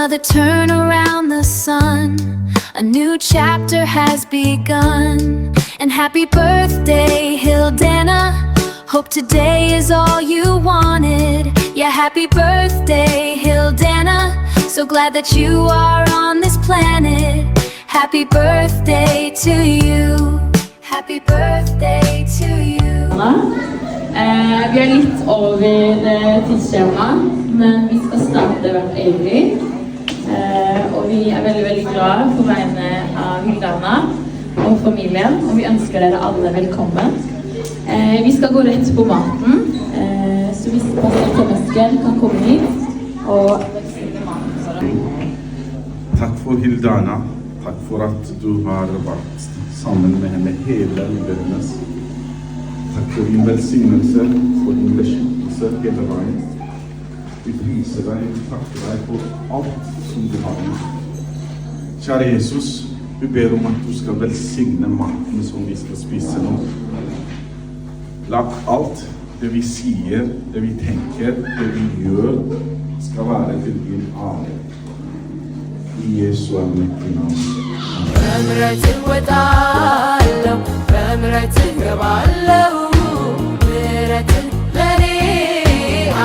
Another turn around the sun, a new chapter has begun. And happy birthday, Hildana. Hope today is all you wanted. Yeah, happy birthday, Hildana. So glad that you are on this planet. Happy birthday to you. Happy birthday to you. Vi litt over tidsskjema, men vi skal starte hvert øyeblikk. Og vi veldig glad på vegne av Hildana og familien, og vi ønsker dere alle velkommen. Vi skal gå rett på maten, så hvis pastor Thomas Gjell kan komme hit og velsigne maten for oss. Takk for Hildana. Takk for at du har vært sammen med henne hele livet hennes. Takk for din velsignelse, for din beskyttelse hele veien. Vi priser deg, vi takker deg for alt som du har gjort. Kjære Jesus, vi ber om at du skal velsigne maten som vi skal spise nå. La alt det vi sier, det vi tenker, det vi gjør, skal være til din ære. I Jesu mektige navn. በምሕረትህ እወጣለሁ፣ በምሕረትህ እገባለሁ። ምሕረትህ ለእኔ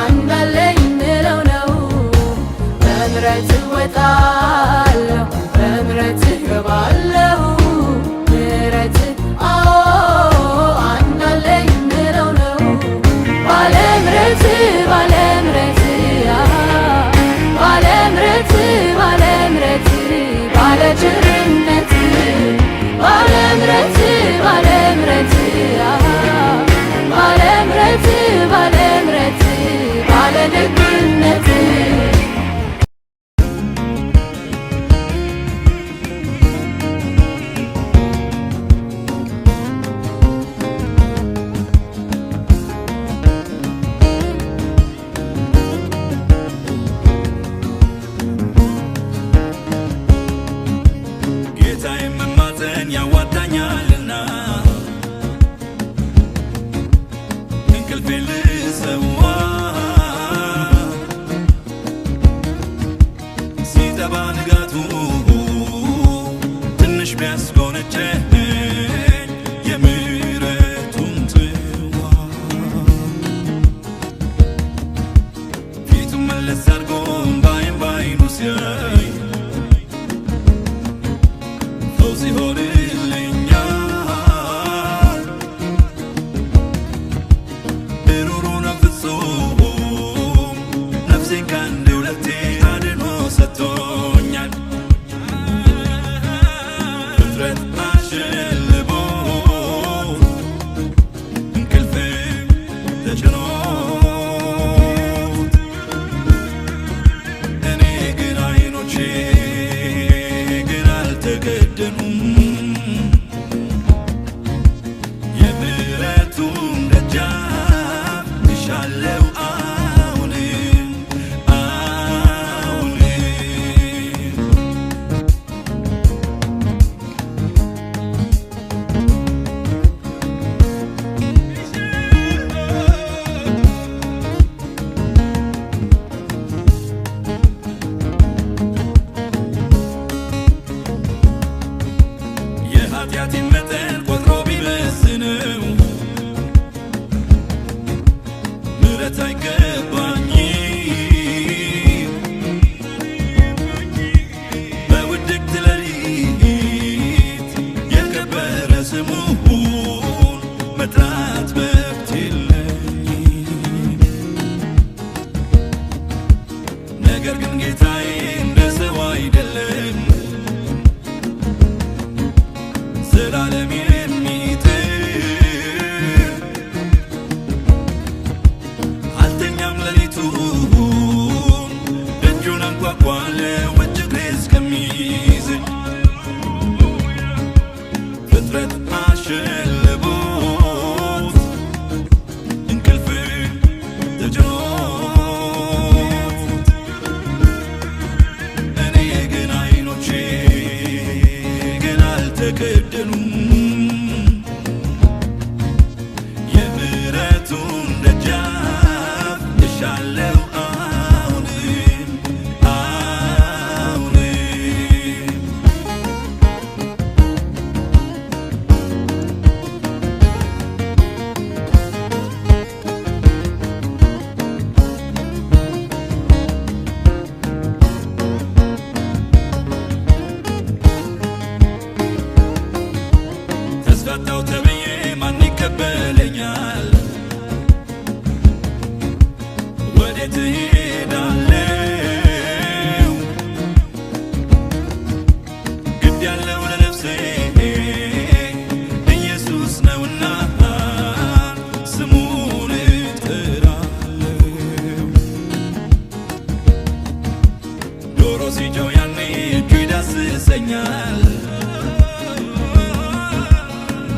አንድ አለኝ የምለው ነው። በምሕረትህ እወጣለሁ፣ በምሕረትህ እገባለሁ። ምሕረትህ አንድ አለኝ የምለው ነው። ባለ ምሕረትህ ባለ ምሕረትህ ባለ ምሕረትህ ባለ ምሕረትህ ባለ ቸርነትህ ባለ ምሕረትህ ባለ ምሕረትህ ባለ ምሕረትህ ባለ ምሕረትህ ባለ ደግነትህ ወዴት እሄዳለሁ? ግድ ያለው ለነፍሴ ኢየሱስ ነውና ስሙን እጠራለሁ። ዶሮ ሲጮህ ያኔ እጁ ይዳስሰኛል።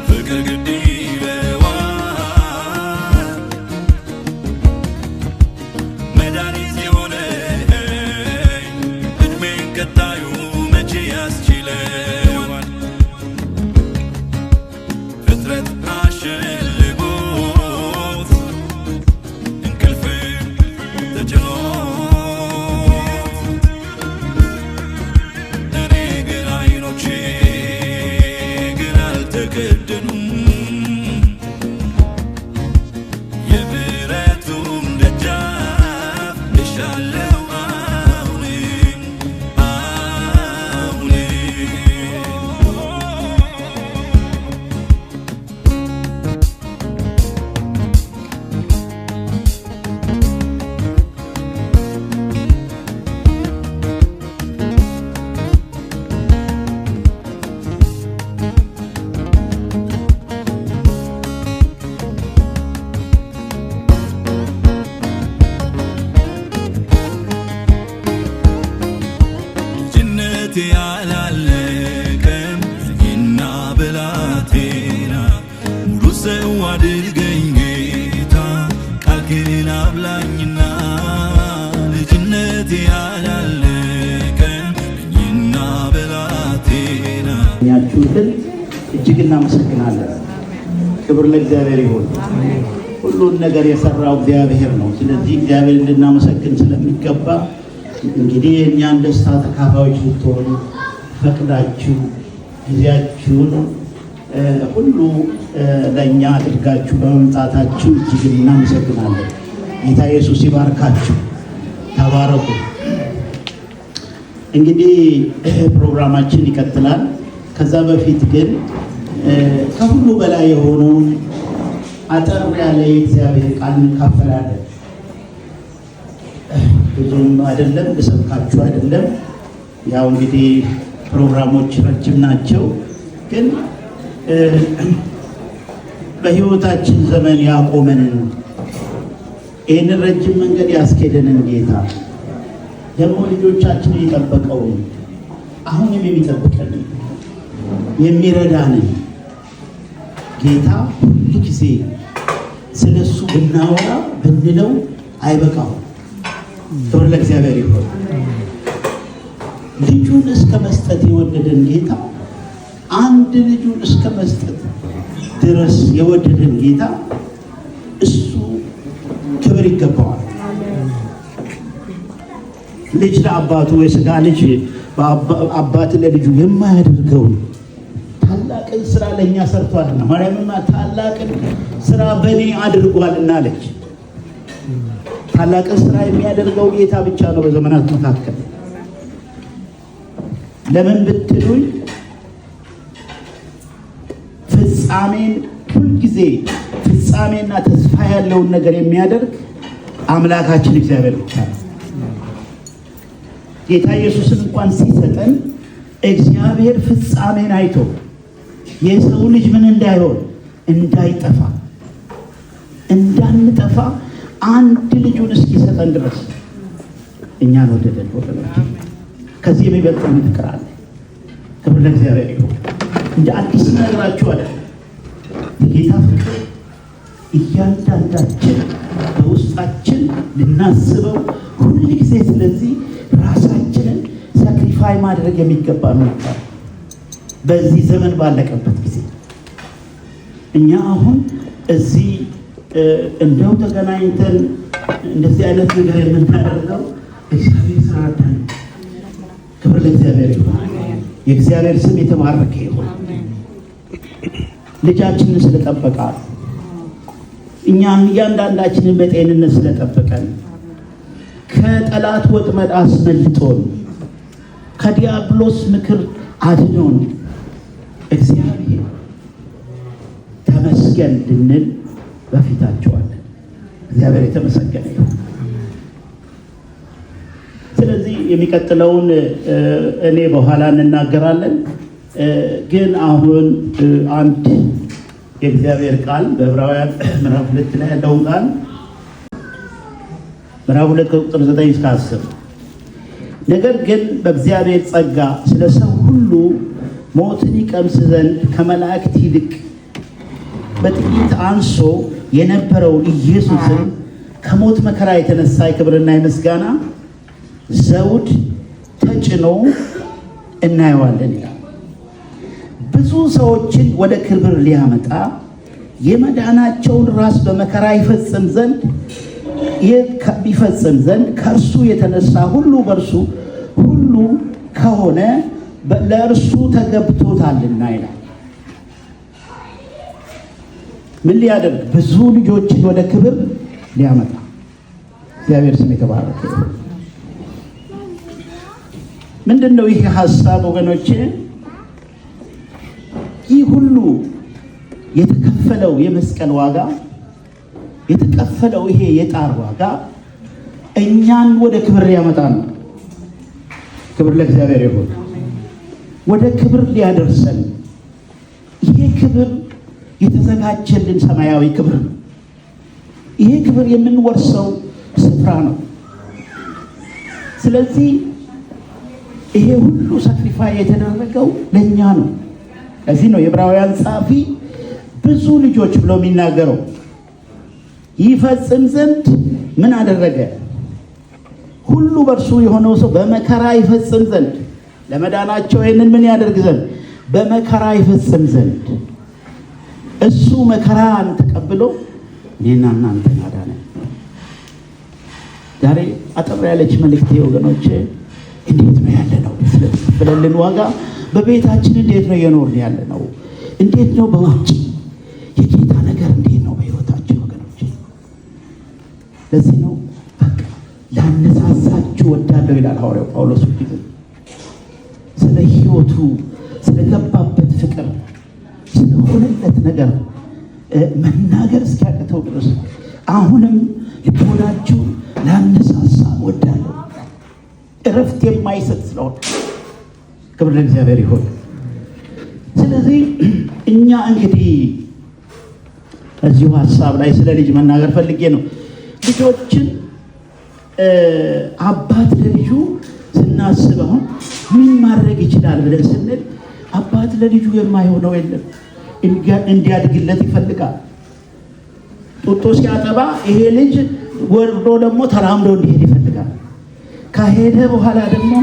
ፍቅር ግድ ይለዋል። መድኃኒት የሆነኝ ዕድሜን ቀጣዩ መቼ ያስችለዋል? ፍጥረት አሸልቦት እንቅልፍም ተጭኖት እኔ ግን አይኖቼ ግን አልተከደኑም። የምሕረቱን ደጃፍ እሻለሁ አሁንም አሁንም። ልጅነቴ ያላለቀም እኔና ብላቴና ሙሉ ሰው አድርገኝ ጌታ ቃልህን አብላኝና። ልጅነቴ ያላለቀም እኔና ብላቴና ያችሁትን እጅግ እናመሰግናለን። ክብር ለእግዚአብሔር ይሁን። ሁሉን ነገር የሰራው እግዚአብሔር ነው። ስለዚህ እግዚአብሔር እንድናመሰግን ስለሚገባ እንግዲህ የእኛን ደስታ ተካፋዮች ልትሆኑ ፈቅዳችሁ ጊዜያችሁን ሁሉ ለእኛ አድርጋችሁ በመምጣታችሁ እጅግ እናመሰግናለን። ጌታ ኢየሱስ ይባርካችሁ። ተባረኩ። እንግዲህ ፕሮግራማችን ይቀጥላል። ከዛ በፊት ግን ከሁሉ በላይ የሆነውን አጠር ያለ የእግዚአብሔር ቃል እንካፈላለን። ብዙም አይደለም፣ ልሰብካችሁ አይደለም። ያው እንግዲህ ፕሮግራሞች ረጅም ናቸው፣ ግን በሕይወታችን ዘመን ያቆመንን ይህንን ረጅም መንገድ ያስኬደንን ጌታ ደግሞ ልጆቻችንን የጠበቀውን አሁንም የሚጠብቀንን የሚረዳንን ጌታ ሁሉ ጊዜ ስለ እሱ ብናወራ ብንለው አይበቃው። ክብር ለእግዚአብሔር ይሁን። ልጁን እስከ መስጠት የወደደን ጌታ አንድ ልጁን እስከ መስጠት ድረስ የወደደን ጌታ እሱ ክብር ይገባዋል። ልጅ ለአባቱ የሥጋ ልጅ አባት ለልጁ የማያደርገውን ታላቅን ስራ ለእኛ ሰርቷልና ማርያምማ ታላቅን ስራ በእኔ አድርጓልና አለች። ታላቅን ስራ የሚያደርገው ጌታ ብቻ ነው በዘመናት መካከል። ለምን ብትሉኝ ፍጻሜን ሁልጊዜ ፍጻሜና ተስፋ ያለውን ነገር የሚያደርግ አምላካችን እግዚአብሔር ብቻ ነው። ጌታ ኢየሱስን እንኳን ሲሰጠን እግዚአብሔር ፍጻሜን አይቶ የሰው ልጅ ምን እንዳይሆን እንዳይጠፋ እንዳንጠፋ አንድ ልጁን እስኪሰጠን ድረስ እኛን ወደደን። ወገኖች ከዚህ የሚበልጥ ምን ፍቅር አለ? ክብር ለእግዚአብሔር ይሁን። እንደ አዲስ ነገራችሁ አይደለም። የጌታ ፍቅር እያንዳንዳችን በውስጣችን ልናስበው ሁል ጊዜ ስለዚህ ራሳችንን ሳክሪፋይ ማድረግ የሚገባ ነው። በዚህ ዘመን ባለቀበት ጊዜ እኛ አሁን እዚህ እንደው ተገናኝተን እንደዚህ አይነት ነገር የምናደርገው እግዚአብሔር ስራዳን። ክብር ለእግዚአብሔር ይሁን። የእግዚአብሔር ስም የተባረከ ይሁን። ልጃችንን ስለጠበቃል፣ እኛም እያንዳንዳችንን በጤንነት ስለጠበቀን፣ ከጠላት ወጥመድ አስመልጦን፣ ከዲያብሎስ ምክር አድኖን እግዚአብሔር ተመስገን ልንል በፊታቸው አለን። እግዚአብሔር የተመሰገነ ይሁን። የሚቀጥለውን እኔ በኋላ እንናገራለን። ግን አሁን አንድ የእግዚአብሔር ቃል በዕብራውያን ምዕራፍ 2 ላይ ያለውን ቃል ምዕራፍ 2 ቁጥር 9 እስከ 10 ነገር ግን በእግዚአብሔር ጸጋ ስለ ሰው ሁሉ ሞትን ይቀምስ ዘንድ ከመላእክት ይልቅ በጥቂት አንሶ የነበረውን ኢየሱስን ከሞት መከራ የተነሳ የክብርና የምስጋና ዘውድ ተጭኖ እናየዋለን ይላል። ብዙ ሰዎችን ወደ ክብር ሊያመጣ የመዳናቸውን ራስ በመከራ ይፈጽም ዘንድ ከእርሱ የተነሳ ሁሉ በእርሱ ሁሉ ከሆነ ለእርሱ ተገብቶታልና ይላል። ምን ሊያደርግ? ብዙ ልጆችን ወደ ክብር ሊያመጣ። እግዚአብሔር ስም የተባረከ። ምንድን ነው ይህ ሀሳብ ወገኖቼ? ይህ ሁሉ የተከፈለው የመስቀል ዋጋ፣ የተከፈለው ይሄ የጣር ዋጋ እኛን ወደ ክብር ሊያመጣ ነው። ክብር ለእግዚአብሔር ይሁን። ወደ ክብር ሊያደርሰን። ይሄ ክብር የተዘጋጀልን ሰማያዊ ክብር ነው። ይሄ ክብር የምንወርሰው ስፍራ ነው። ስለዚህ ይሄ ሁሉ ሳክሪፋይ የተደረገው ለእኛ ነው። ለዚህ ነው የዕብራውያን ጸሐፊ ብዙ ልጆች ብሎ የሚናገረው። ይፈጽም ዘንድ ምን አደረገ? ሁሉ በእርሱ የሆነው ሰው በመከራ ይፈጽም ዘንድ፣ ለመዳናቸው ይህንን ምን ያደርግ ዘንድ? በመከራ ይፈጽም ዘንድ። እሱ መከራን ተቀብሎ እኔና እናንተን አዳነ። ዛሬ አጠር ያለች መልእክቴ ወገኖቼ፣ እንዴት ነው ያለ ነው? ስለተከፈለልን ዋጋ በቤታችን እንዴት ነው እየኖርን ያለ ነው? እንዴት ነው በውጭ የጌታ ነገር እንዴት ነው በሕይወታችን ወገኖቼ? ለዚህ ነው በቃ ላነሳሳችሁ ወዳለሁ ይላል ሐዋርያው ጳውሎስ። ስለ ሕይወቱ ስለገባበት ፍቅር ስለሆነለት ነገር መናገር እስኪያቅተው ድረስ አሁንም ልቦናችሁ ላነሳሳ ወዳለሁ። እረፍት የማይሰጥ ስለሆነ ክብር ለእግዚአብሔር ይሁን። ስለዚህ እኛ እንግዲህ እዚሁ ሀሳብ ላይ ስለ ልጅ መናገር ፈልጌ ነው። ልጆችን አባት ለልጁ ስናስብ አሁን ምን ማድረግ ይችላል ብለን ስንል አባት ለልጁ የማይሆነው የለም። እንዲያድግለት ይፈልጋል። ጡጦ ሲያጠባ ይሄ ልጅ ወርዶ ደግሞ ተራምዶ እንዲሄድ ይፈልጋል። ከሄደ በኋላ ደግሞ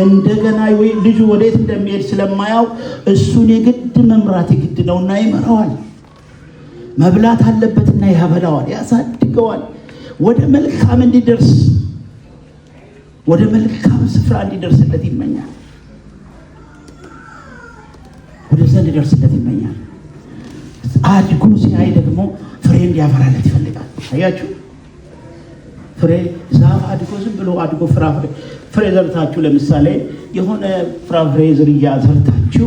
እንደገና ልጁ ወዴት እንደሚሄድ ስለማያው እሱን የግድ መምራት የግድ ነውና ይመራዋል። መብላት አለበትና ያበላዋል፣ ያሳድገዋል። ወደ መልካም እንዲደርስ ወደ መልካም ስፍራ እንዲደርስለት ይመኛል። ወደዛ እንዲደርስለት ይመኛል። አድጎ ሲያይ ደግሞ ፍሬ እንዲያፈራለት ይፈልጋል። አያችሁ፣ ፍሬ ዛፍ አድጎ ዝም ብሎ አድጎ ፍሬ ዘርታችሁ ለምሳሌ የሆነ ፍራፍሬ ዝርያ ዘርታችሁ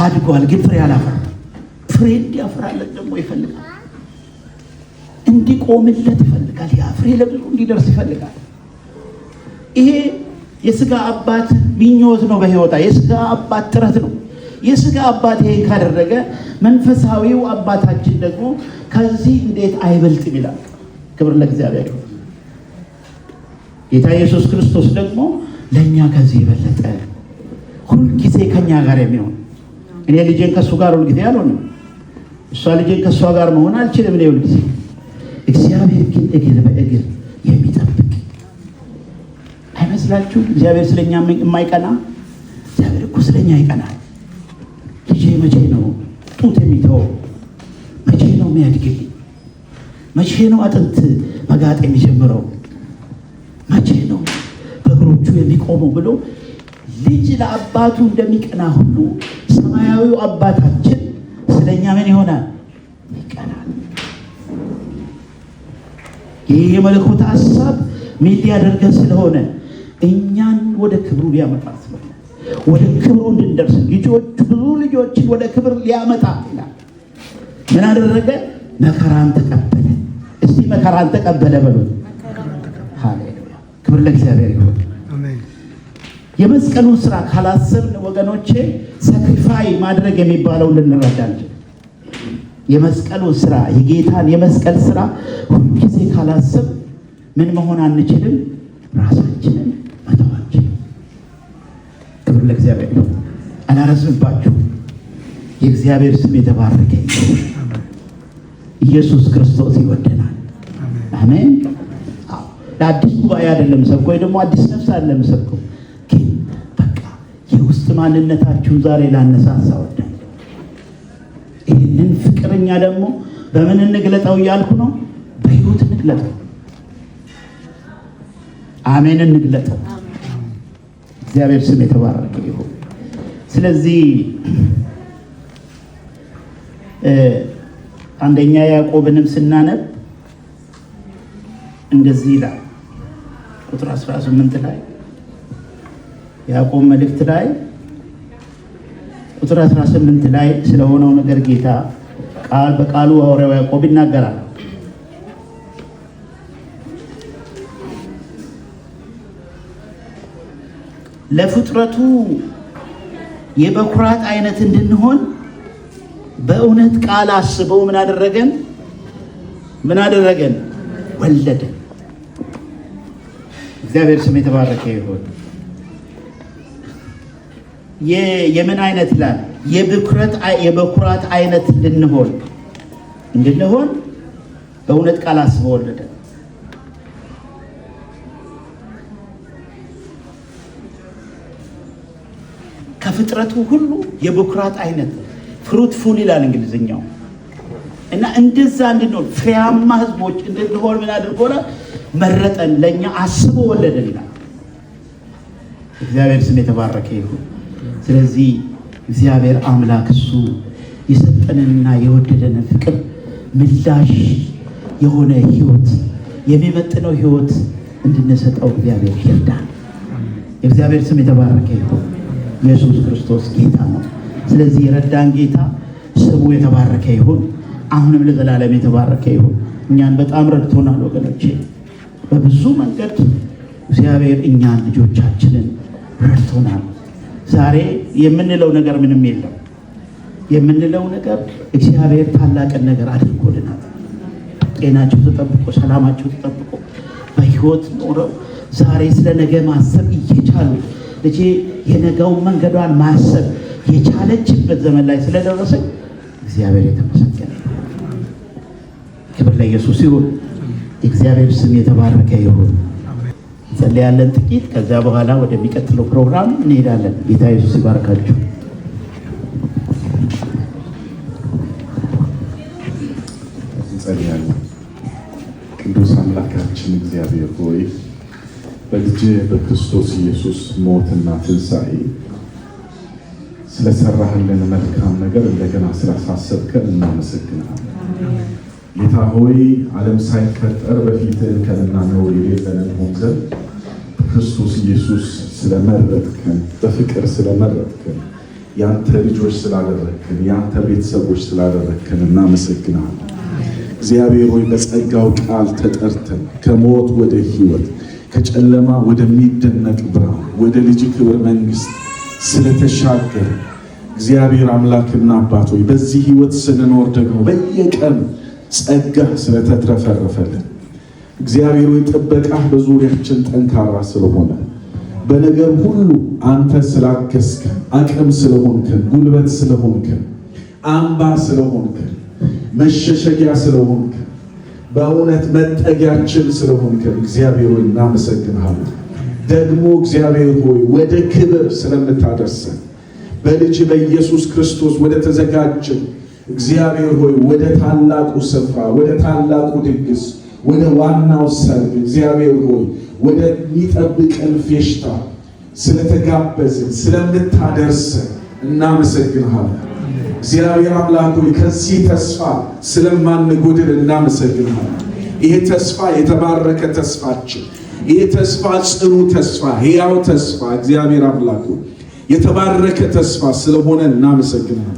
አድጓል፣ ግን ፍሬ አላፈራም። ፍሬ እንዲያፈራለት ደግሞ ይፈልጋል፣ እንዲቆምለት ይፈልጋል። ያ ፍሬ ለብዙ እንዲደርስ ይፈልጋል። ይሄ የስጋ አባት ምኞት ነው በሕይወታ የስጋ አባት ጥረት ነው። የስጋ አባት ይሄን ካደረገ መንፈሳዊው አባታችን ደግሞ ከዚህ እንዴት አይበልጥም ይላል። ክብር ለእግዚአብሔር ይሁን። ጌታ ኢየሱስ ክርስቶስ ደግሞ ለእኛ ከዚህ የበለጠ ሁልጊዜ ከኛ ጋር የሚሆን። እኔ ልጄን ከእሱ ጋር ሁልጊዜ አልሆንም፣ እሷ ልጄን ከእሷ ጋር መሆን አልችልም እኔ ሁልጊዜ። እግዚአብሔር ግን እግር በእግር የሚጠብቅ አይመስላችሁ? እግዚአብሔር ስለኛ የማይቀና? እግዚአብሔር እኮ ስለኛ ይቀናል። ልጄ መቼ ነው ጡት የሚተወው? መቼ ነው የሚያድግልኝ? መቼ ነው አጥንት መጋጥ የሚጀምረው? መቼ ነው በእግሮቹ የሚቆመው ብሎ ልጅ ለአባቱ እንደሚቀና ሁሉ ሰማያዊው አባታችን ስለኛ ምን ይሆናል? ይቀናል። ይህ የመለኮት ሀሳብ ምን ሊያደርገን ስለሆነ እኛን ወደ ክብሩ ሊያመጣ ስለሆነ ወደ ክብሩ እንድንደርስ ብዙ ልጆችን ወደ ክብር ሊያመጣ ይላል። ምን አደረገ? መከራን ተቀበለ። እስቲ መከራን ተቀበለ በሉ። ሃሌሉያ፣ ክብር ለእግዚአብሔር ይሁን። የመስቀሉን ስራ ካላሰብን ወገኖቼ ሳክሪፋይ ማድረግ የሚባለው ልንረዳለን። የመስቀሉን ስራ የጌታን የመስቀል ስራ ሁልጊዜ ካላሰብ ምን መሆን አንችልም? ራሳችንን መተዋችን። ክብር ለእግዚአብሔር ነው። አላረዝምባችሁ። የእግዚአብሔር ስም የተባረከ ይሁን። ኢየሱስ ክርስቶስ ይወደናል። አሜን። ለአዲስ ጉባኤ አይደለም ሰብኮ ወይ ደግሞ አዲስ ነፍስ አይደለም ሰብኮ፣ ግን በቃ የውስጥ ማንነታችሁን ዛሬ ላነሳሳ ወዳለሁ። ይህንን ፍቅርኛ ደግሞ በምን እንግለጠው እያልኩ ነው? በሕይወት እንግለጠው። አሜን፣ እንግለጠው። እግዚአብሔር ስም የተባረከ ይሁን። ስለዚህ አንደኛ ያዕቆብንም ስናነብ እንደዚህ ይላል ቁጥር 18 ላይ ያዕቆብ መልእክት ላይ ቁጥር 18 ላይ ስለሆነው ነገር ጌታ ቃል በቃሉ ሐዋርያው ያዕቆብ ይናገራል። ለፍጥረቱ የበኩራት አይነት እንድንሆን በእውነት ቃል አስበው ምን አደረገን? ወለደን። እግዚአብሔር ስም የተባረከ ይሁን። የምን አይነት ይላል? የበኩራት አይነት እንድንሆን በእውነት ቃል አስበው ወለደን። ከፍጥረቱ ሁሉ የበኩራት አይነት ፍሩትፉል ይላል እንግሊዝኛው። እና እንደዛ እንድንሆን ፍሬያማ ህዝቦች እንድንሆን ምን አድርጎናል? መረጠን፣ ለእኛ አስቦ ወለደን ይላል። እግዚአብሔር ስም የተባረከ ይሁን። ስለዚህ እግዚአብሔር አምላክ እሱ የሰጠንንና የወደደንን ፍቅር ምላሽ የሆነ ህይወት፣ የሚመጥነው ህይወት እንድንሰጠው እግዚአብሔር ይርዳል። የእግዚአብሔር ስም የተባረከ ይሁን። ኢየሱስ ክርስቶስ ጌታ ነው። ስለዚህ የረዳን ጌታ ስሙ የተባረከ ይሁን። አሁንም ለዘላለም የተባረከ ይሁን። እኛን በጣም ረድቶናል ወገኖቼ። በብዙ መንገድ እግዚአብሔር እኛን ልጆቻችንን ረድቶናል። ዛሬ የምንለው ነገር ምንም የለም። የምንለው ነገር እግዚአብሔር ታላቅን ነገር አድርጎልናል። ጤናቸው ተጠብቆ፣ ሰላማቸው ተጠብቆ በህይወት ኖረው ዛሬ ስለ ነገ ማሰብ እየቻሉ ልጄ የነገውን መንገዷን ማሰብ የቻለችበት ዘመን ላይ ስለደረሰኝ እግዚአብሔር የተመሰገነ ይሁን። ክብር ለኢየሱስ ይሁን። የእግዚአብሔር ስም የተባረከ ይሁን። እንጸልያለን ጥቂት፣ ከዚያ በኋላ ወደሚቀጥለው ፕሮግራም እንሄዳለን። ጌታ ኢየሱስ ይባርካችሁ። እንጸልያለን። ቅዱስ አምላካችን እግዚአብሔር ሆይ በልጅ በክርስቶስ ኢየሱስ ሞትና ትንሣኤ ስለሰራህልን መልካም ነገር እንደገና ስላሳሰብከን እናመሰግናለን። ጌታ ሆይ ዓለም ሳይፈጠር በፊትህ እንከንና ነውር የሌለን እንሆን ዘንድ በክርስቶስ ኢየሱስ ስለመረጥከን፣ በፍቅር ስለመረጥከን፣ ያንተ ልጆች ስላደረግከን፣ ያንተ ቤተሰቦች ስላደረግከን እናመሰግናለን። እግዚአብሔር ሆይ በጸጋው ቃል ተጠርተን ከሞት ወደ ሕይወት፣ ከጨለማ ወደሚደነቅ ብርሃን፣ ወደ ልጅ ክብር መንግሥት ስለተሻገረ እግዚአብሔር አምላክና አባት ሆይ በዚህ ሕይወት ስንኖር ደግሞ በየቀን ጸጋ ስለተትረፈረፈልን እግዚአብሔር ሆይ ጥበቃህ በዙሪያችን ጠንካራ ስለሆነ በነገር ሁሉ አንተ ስላገዝከን፣ አቅም ስለሆንከን፣ ጉልበት ስለሆንከን፣ አምባ ስለሆንከን፣ መሸሸጊያ ስለሆንከን፣ በእውነት መጠጊያችን ስለሆንከን እግዚአብሔር ሆይ እናመሰግንሃለን። ደግሞ እግዚአብሔር ሆይ ወደ ክብር ስለምታደርሰን በልጅ በኢየሱስ ክርስቶስ ወደ ተዘጋጀን እግዚአብሔር ሆይ ወደ ታላቁ ስፍራ፣ ወደ ታላቁ ድግስ፣ ወደ ዋናው ሰርግ እግዚአብሔር ሆይ ወደሚጠብቀን ፌሽታ ስለተጋበዝን ስለምታደርሰን እናመሰግንሃለን። እግዚአብሔር አምላክ ሆይ ከዚህ ተስፋ ስለማንጎድል እናመሰግንሃለን። ይሄ ተስፋ የተባረከ ተስፋችን፣ ይሄ ተስፋ ጽኑ ተስፋ፣ ሕያው ተስፋ እግዚአብሔር አምላክ ሆይ የተባረከ ተስፋ ስለሆነ እናመሰግንሃለን።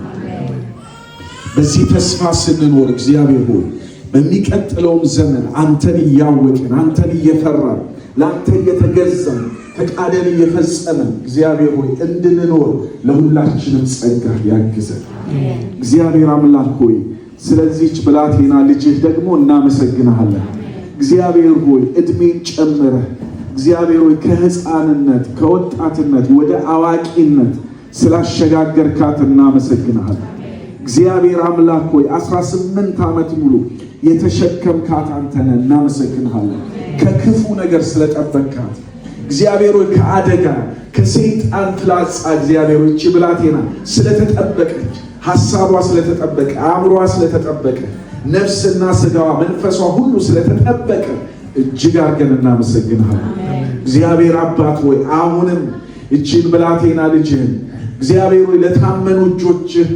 በዚህ ተስፋ ስንኖር እግዚአብሔር ሆይ በሚቀጥለውም ዘመን አንተን እያወቅን፣ አንተን እየፈራን፣ ለአንተ እየተገዛን ፈቃድን እየፈጸመ እግዚአብሔር ሆይ እንድንኖር ለሁላችንም ጸጋ ያግዘን። እግዚአብሔር አምላክ ሆይ ስለዚህች ብላቴና ልጅህ ደግሞ እናመሰግናለን። እግዚአብሔር ሆይ እድሜን ጨምረህ እግዚአብሔር ሆይ ከሕፃንነት ከወጣትነት ወደ አዋቂነት ስላሸጋገርካት እናመሰግናለን። እግዚአብሔር አምላክ ሆይ 18 ዓመት ሙሉ የተሸከምካት አንተ ነህ፣ እናመሰግናለን። ከክፉ ነገር ስለጠበቅካት እግዚአብሔር ሆይ ከአደጋ ከሰይጣን ፍላጻ እግዚአብሔር ሆይ እቺ ብላቴና ስለተጠበቀች፣ ሐሳቧ ስለተጠበቀ፣ አእምሮዋ ስለተጠበቀ፣ ነፍስና ስጋዋ መንፈሷ ሁሉ ስለተጠበቀ እጅግ አድርገን እናመሰግናለን። እግዚአብሔር አባት ሆይ አሁንም እቺን ብላቴና ልጅህን እግዚአብሔር ሆይ ለታመኑ እጆችህ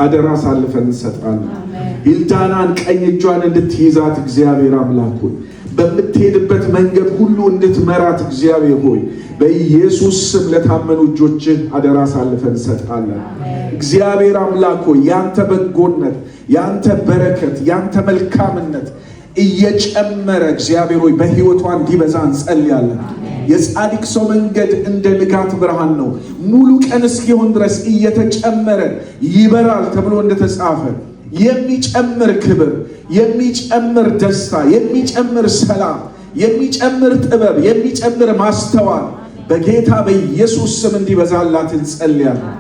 አደራ አሳልፈን እንሰጣለን። ሂልዳናን ቀኝ እጇን እንድትይዛት እግዚአብሔር አምላክ ሆይ በምትሄድበት መንገድ ሁሉ እንድትመራት እግዚአብሔር ሆይ በኢየሱስ ስም ለታመኑ እጆችህ አደራ አሳልፈን እንሰጣለን። እግዚአብሔር አምላክ ሆይ ያንተ በጎነት፣ ያንተ በረከት፣ ያንተ መልካምነት እየጨመረ እግዚአብሔር ሆይ በሕይወቷ እንዲበዛ እንጸልያለን። የጻድቅ ሰው መንገድ እንደ ንጋት ብርሃን ነው፣ ሙሉ ቀን እስኪሆን ድረስ እየተጨመረ ይበራል ተብሎ እንደተጻፈ የሚጨምር ክብር፣ የሚጨምር ደስታ፣ የሚጨምር ሰላም፣ የሚጨምር ጥበብ፣ የሚጨምር ማስተዋል በጌታ በኢየሱስ ስም እንዲበዛላት እንጸልያለን።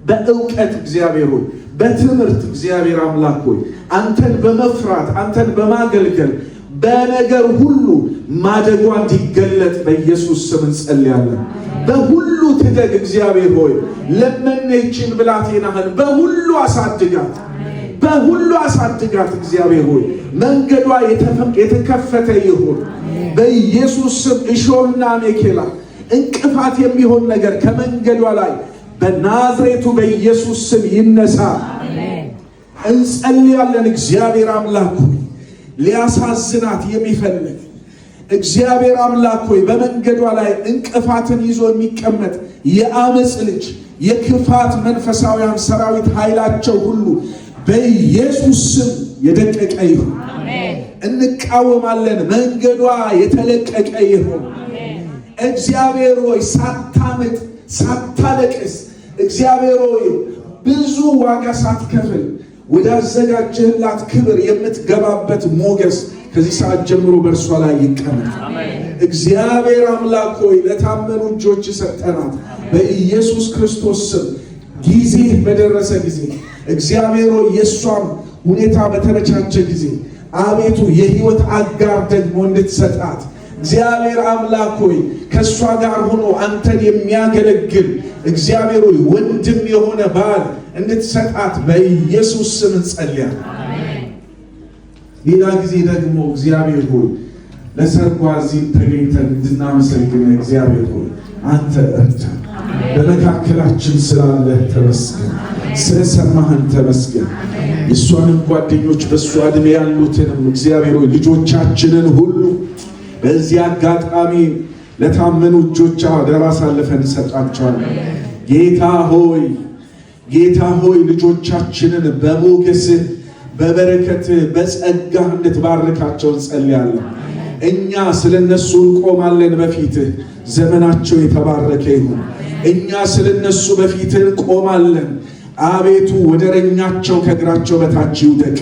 በእውቀት እግዚአብሔር ሆይ በትምህርት እግዚአብሔር አምላክ ሆይ አንተን በመፍራት አንተን በማገልገል በነገር ሁሉ ማደጓ እንዲገለጥ በኢየሱስ ስም እንጸልያለን። በሁሉ ትደግ እግዚአብሔር ሆይ ለመነችን ብላቴናህን በሁሉ አሳድጋት፣ በሁሉ አሳድጋት እግዚአብሔር ሆይ መንገዷ የተከፈተ ይሁን በኢየሱስ ስም። እሾህና አሜኬላ እንቅፋት የሚሆን ነገር ከመንገዷ ላይ በናዝሬቱ በኢየሱስ ስም ይነሳ እንጸልያለን። እግዚአብሔር አምላክ ሆይ ሊያሳዝናት የሚፈልግ እግዚአብሔር አምላክ ሆይ በመንገዷ ላይ እንቅፋትን ይዞ የሚቀመጥ የአመፅ ልጅ የክፋት መንፈሳውያን ሰራዊት ኃይላቸው ሁሉ በኢየሱስ ስም የደቀቀ ይሁን። እንቃወማለን። መንገዷ የተለቀቀ ይሁን። እግዚአብሔር ሆይ ሳታምጥ ሳታለቅስ እግዚአብሔር ሆይ ብዙ ዋጋ ሳትከፍል ወዳዘጋጀህላት ክብር የምትገባበት ሞገስ ከዚህ ሰዓት ጀምሮ በእርሷ ላይ ይቀመጥ። እግዚአብሔር አምላክ ሆይ ለታመኑ እጆች ሰጠናት በኢየሱስ ክርስቶስ ስም። ጊዜ በደረሰ ጊዜ እግዚአብሔር ሆይ የእሷም ሁኔታ በተመቻቸ ጊዜ አቤቱ የሕይወት አጋር ደግሞ እንድትሰጣት እግዚአብሔር አምላክ ሆይ ከእሷ ጋር ሆኖ አንተን የሚያገለግል እግዚአብሔር ሆይ ወንድም የሆነ ባል እንድትሰጣት በኢየሱስ ስም እንጸልያለን። ሌላ ጊዜ ደግሞ እግዚአብሔር ሆይ ለሰርጓ እዚህ ተገኝተን እንድናመሰግን እግዚአብሔር ሆይ አንተ እርዳን። በመካከላችን ስላለህ ተመስገን፣ ስለሰማህን ተመስገን። የእሷንም ጓደኞች በእሷ ዕድሜ ያሉትንም እግዚአብሔር ሆይ ልጆቻችንን ሁሉ በዚህ አጋጣሚ ለታመኑ እጆች አደራ አሳልፈን እንሰጣቸዋለን። ጌታ ሆይ ልጆቻችንን በሞገስህ በበረከትህ በጸጋህ እንድትባርካቸው እንጸልያለን። እኛ ስለነሱ እንቆማለን በፊትህ። ዘመናቸው የተባረከ ይሁን። እኛ ስለነሱ በፊትህ እንቆማለን። አቤቱ ወደረኛቸው ከእግራቸው በታች ይውደቅ።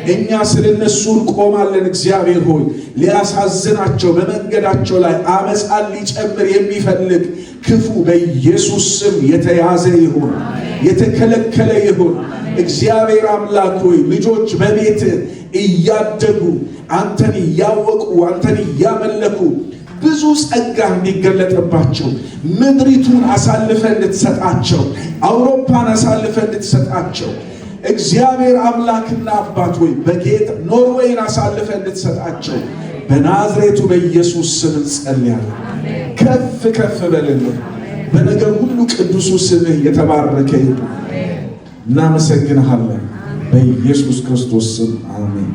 እኛ ስለነሱ እንቆማለን። እግዚአብሔር ሆይ ሊያሳዝናቸው በመንገዳቸው ላይ አመፃን ሊጨምር የሚፈልግ ክፉ በኢየሱስ ስም የተያዘ ይሁን፣ የተከለከለ ይሁን። እግዚአብሔር አምላክ ሆይ ልጆች በቤት እያደጉ አንተን እያወቁ አንተን እያመለኩ ብዙ ጸጋ እንዲገለጥባቸው ምድሪቱን አሳልፈ እንድትሰጣቸው፣ አውሮፓን አሳልፈ እንድትሰጣቸው እግዚአብሔር አምላክና አባት ሆይ በጌታ ኖርዌይን አሳልፈ እንድትሰጣቸው በናዝሬቱ በኢየሱስ ስም እንጸልያለን። ከፍ ከፍ በልልን። በነገር ሁሉ ቅዱሱ ስምህ የተባረከ ይሁን። እናመሰግንሃለን በኢየሱስ ክርስቶስ ስም አሜን።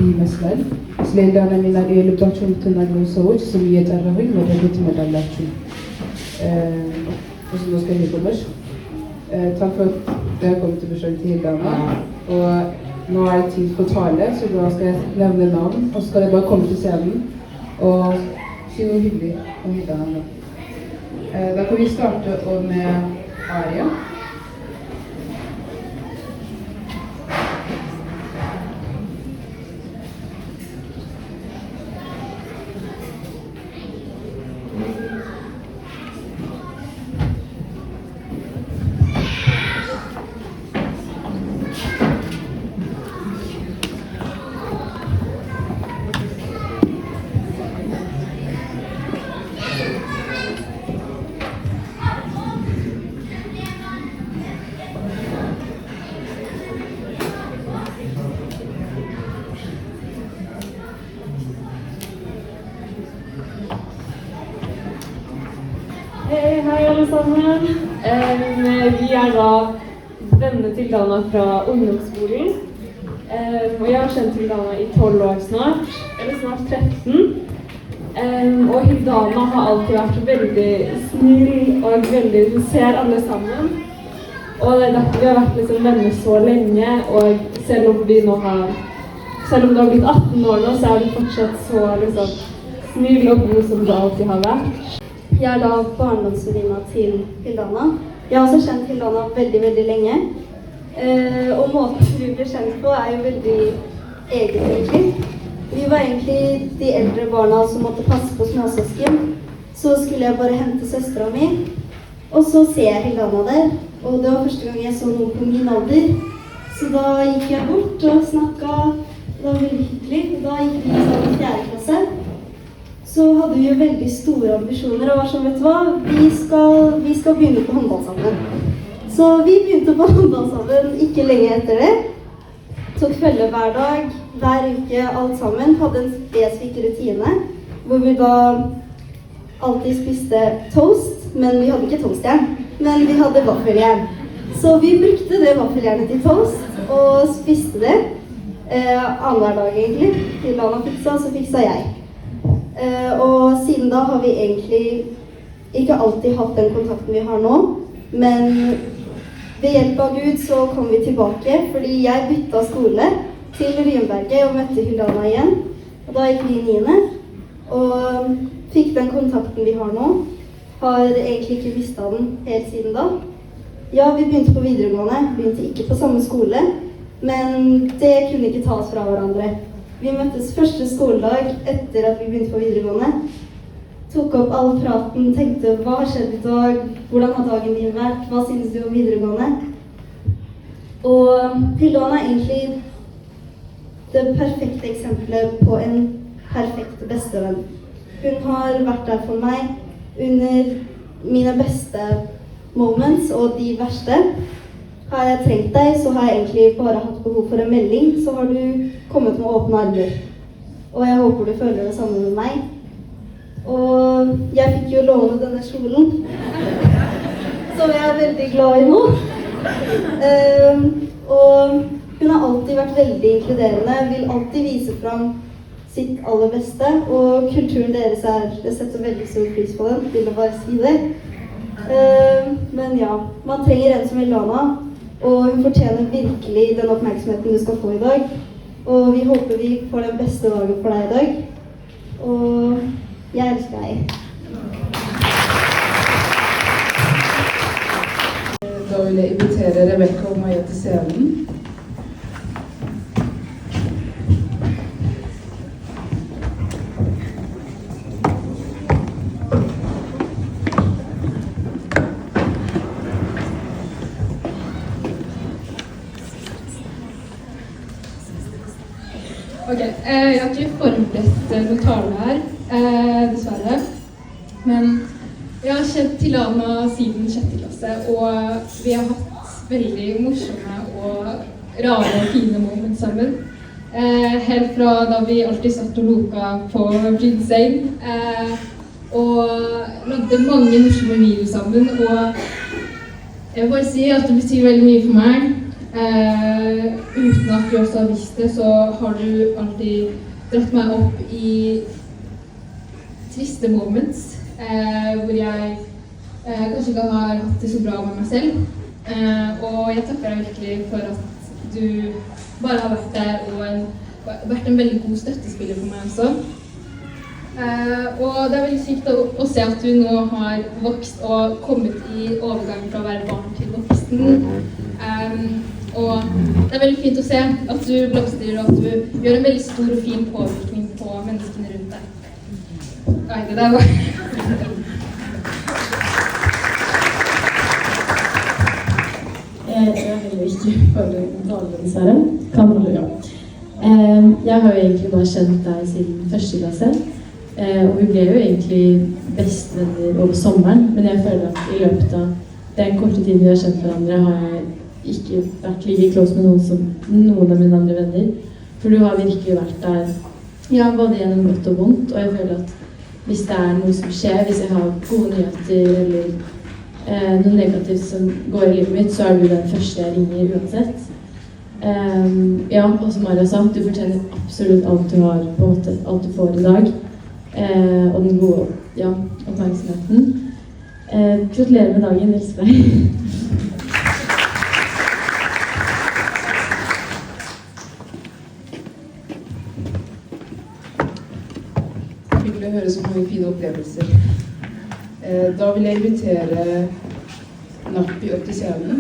ይመስላል ስለ ዳናሚና የልባቸውን የምትናገሩ ሰዎች ስም እየጠራሁኝ ወደ ቤት ትመጣላችሁ። እሱ ነው ከሚቆመሽ ታፈር kommer till försöka till Hildarna och nu är tid för talet så då ska jag lämna namn och ska det bara komma till scenen och Si noe hyggelig om Hildana da. Da kan vi starte med Aria. Hei alle sammen. Vi da venner til Dana fra ungdomsskolen. Og jeg har kjent Hildana i 12 år snart, eller snart 13. Og Hildana har alltid vært veldig snill og veldig, hun ser alle sammen. Og det er derfor vi har vært liksom venner så lenge, og selv om du har blitt 18 år nå, så er du fortsatt så liksom snill og god som du alltid har vært. Jeg da barndomsvenninna til Hildana. Jeg har også kjent Hildana veldig, veldig lenge. Og måten vi ble kjent på er jo veldig egen egentlig. Vi var egentlig de eldre barna som måtte passe på småsøsken. Så skulle jeg bare hente søstera mi. Og så ser jeg Hildana der. Og det var første gang jeg så noen på min alder. Så da gikk jeg bort og snakket. Det var veldig hyggelig. Da gikk vi sammen i 4. klasse. Så hadde vi jo veldig store ambisjoner, og var sånn, vet du hva, vi skal begynne på håndball sammen. Så vi begynte på håndball sammen ikke lenge etter det. Tok følge hver dag, hver uke, alt sammen. Hadde en spesifikk rutine, hvor vi da alltid spiste toast, men vi hadde ikke toastjern, men vi hadde vaffeljern. Så vi brukte det vaffeljernet til toast, og spiste det annenhver dag egentlig. Hildana fiksa, så fiksa jeg. Og siden da har vi egentlig ikke alltid hatt den kontakten vi har nå, men ved hjelp av Gud så kom vi tilbake, fordi jeg bytta skole til Ryenberget og møtte Hildana igjen. Og da gikk vi i 9. og fikk den kontakten vi har nå. Har egentlig ikke mistet den helt siden da. Ja, vi begynte på videregående, begynte ikke på samme skole, men det kunne ikke ta oss fra hverandre. Vi møttes første skoledag etter at vi begynte på videregående. Tok opp all praten, tenkte hva har skjedd i dag, hvordan har dagen din vært, hva synes du om videregående? Og Hildana er egentlig det perfekte eksempelet på en perfekt bestevenn. Hun har vært der for meg under mine beste moments og de verste. Har jeg trengt deg, så har jeg egentlig bare hatt behov for en melding, så har du kommet med åpne armer. Og jeg håper du føler det samme med meg. Og jeg fikk jo låne denne kjolen, som jeg er veldig glad i nå. Og hun har alltid vært veldig inkluderende, vil alltid vise frem sitt aller beste, og kulturen deres jeg setter veldig stor pris på den, vil jeg bare si det. Men ja, man trenger en som Hildana, og hun fortjener virkelig den oppmerksomheten du skal få i dag. Og vi håper vi får den beste dagen for deg i dag. Og jeg elsker deg. Da vil jeg invitere Rebecca og Maja til scenen. Ok, jeg har ikke forberedt noen tale her, dessverre. Men jeg har kjent Hildana siden 6. klasse, og vi har hatt veldig morsomme og rare, fine moments sammen. Helt fra da vi alltid satt og loka på Brynsheim, og lagde mange morsomme videoer sammen, og jeg vil bare si at det betyr veldig mye for meg. Uten at du også har visst det, så har du alltid dratt meg opp i triste moments, hvor jeg kanskje ikke har hatt det så bra med meg selv. Og jeg takker deg virkelig for at du bare har vært der og vært en veldig god støttespiller for meg også. Og det er veldig sykt å se at du nå har vokst og kommet i overgang fra å være barn til voksen. Og det er veldig fint å se at du blomstrer og at du gjør en veldig stor og fin påvirkning på menneskene rundt deg. Nei, det der var... Jeg er heller ikke for talen, kan du ja. Jeg har jo egentlig bare kjent deg siden første klasse, og vi ble jo egentlig bestevenner over sommeren, men jeg føler at i løpet av den korte tiden vi har kjent hverandre har jeg ikke vært like close med noen av mine andre venner, for du har virkelig vært der, ja, både gjennom godt og vondt, og jeg føler at hvis det er noe som skjer, hvis jeg har gode nyheter eller noe negativt som går i livet mitt, så er du den første jeg ringer uansett. Ja, og som Mara sa, du fortjener absolutt alt du har, på en måte, alt du får i dag. Og den gode, ja, oppmerksomheten. Gratulerer med dagen, elsker deg. Hyggelig å høre så mange fine opplevelser. Da vil jeg invitere Nappi opp til scenen.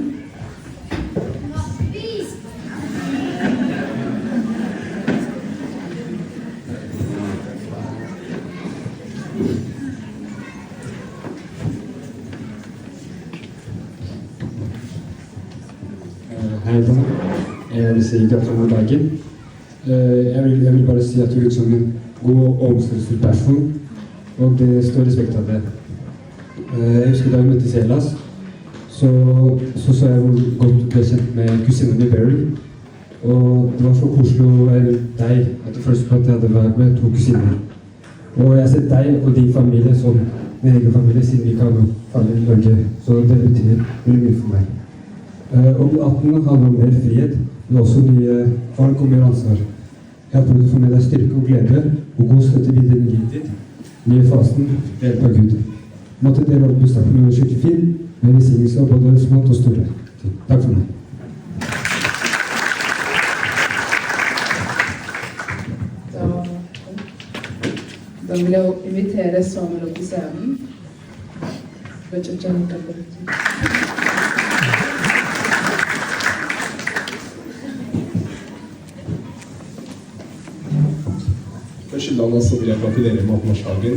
Hei da, jeg vil si gratulerer med dagen. Jeg vil bare si at du er som en god og omsorgsfull person, og det står respekt av det. Jeg husker da vi møttes i Hellas, så jeg hvor godt du ble kjent med kusinen min Barry. Og det var så koselig å være deg, at det føltes på at jeg hadde vært med 2 kusiner. Og jeg har sett deg og din familie som min egen familie, siden vi kan falle i Norge, så det betyr veldig mye for meg. Om 18 handler om mer frihet, men også mye valg og mer ansvar. Jeg har prøvd å få med deg styrke og glede, og god støtte videre i livet ditt. Nye fasen, hjelp av Gud. Måtte dere opp bursdagen med 24, med velsignelse av både smått og store. Takk for meg. Da vil jeg invitere Samuel opp til scenen. Først vil jeg gratulere med 18-årsdagen.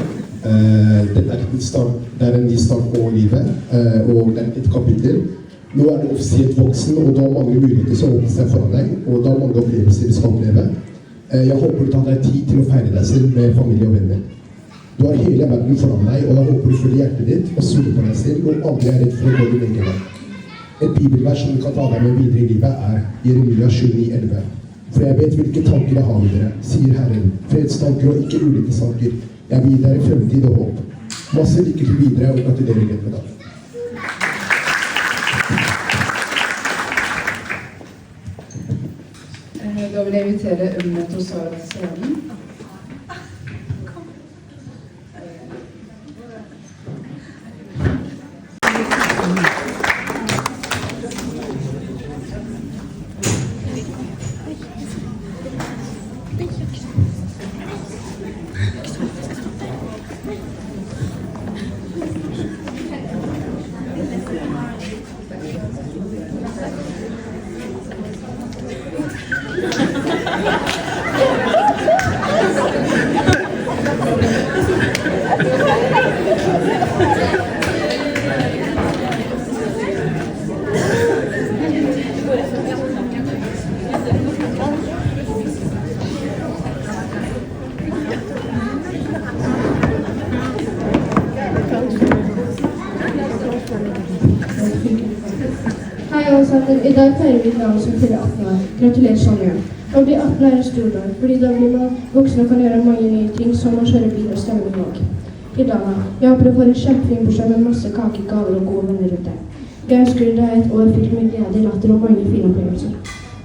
Det er en ny start på livet, og det er et kapittel. Nå er du offisielt voksen, og du har mange muligheter som åpner seg foran deg, og du har mange opplevelser du skal oppleve. Jeg håper du tar deg tid til å feire deg selv med familie og venner. Du har hele verden foran deg, og jeg håper du følger hjertet ditt og stoler på deg selv, og aldri er redd for å gå din egen vei. Et bibelvers som du kan ta deg med videre i livet er Jeremia 29:11. For jeg vet hvilke tanker jeg har med dere, sier Herren. Fredstanker og ikke ulykkestanker. Jeg vil gi dere fremtid og håp. Masse lykke til videre, og gratulerer igjen med dagen. Da vil jeg invitere Ømmet og Sara til scenen. I dag feirer vi navn som fyller 18 år. Gratulerer så mye. Å bli 18 er en stor dag, fordi da blir man voksen og kan gjøre mange nye ting, som å kjøre bil og stemme med valg. Ildana, jeg håper du får en kjempefin bursdag med masse kake, gaver og gode venner rundt deg. Jeg ønsker deg et år fylt med glede, latter og mange fine opplevelser.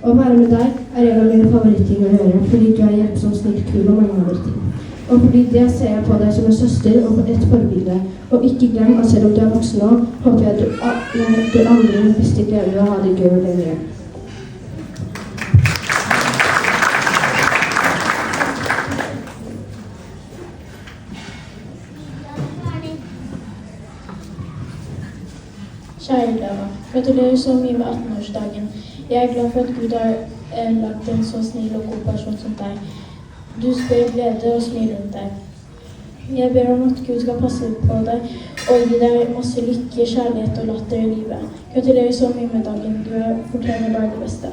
Å være med deg er en av mine favorittting å gjøre, fordi du er hjelpsom, snill, kul og mange andre ting. Og fordi det ser jeg på deg som en søster og et forbilde. Og ikke glem at selv om du er voksen nå, håper jeg at du aldri vil miste gleden ved å ha det gøy og lenge. Kjære Dava, gratulerer så mye med 18-årsdagen. Jeg er glad for at Gud har lagt en så snill og god person som deg. Du spør glede og smil rundt deg. Jeg ber om at Gud skal passe på deg og gi deg masse lykke, kjærlighet og latter i livet. Gratulerer så mye med dagen. Du fortjener bare det beste.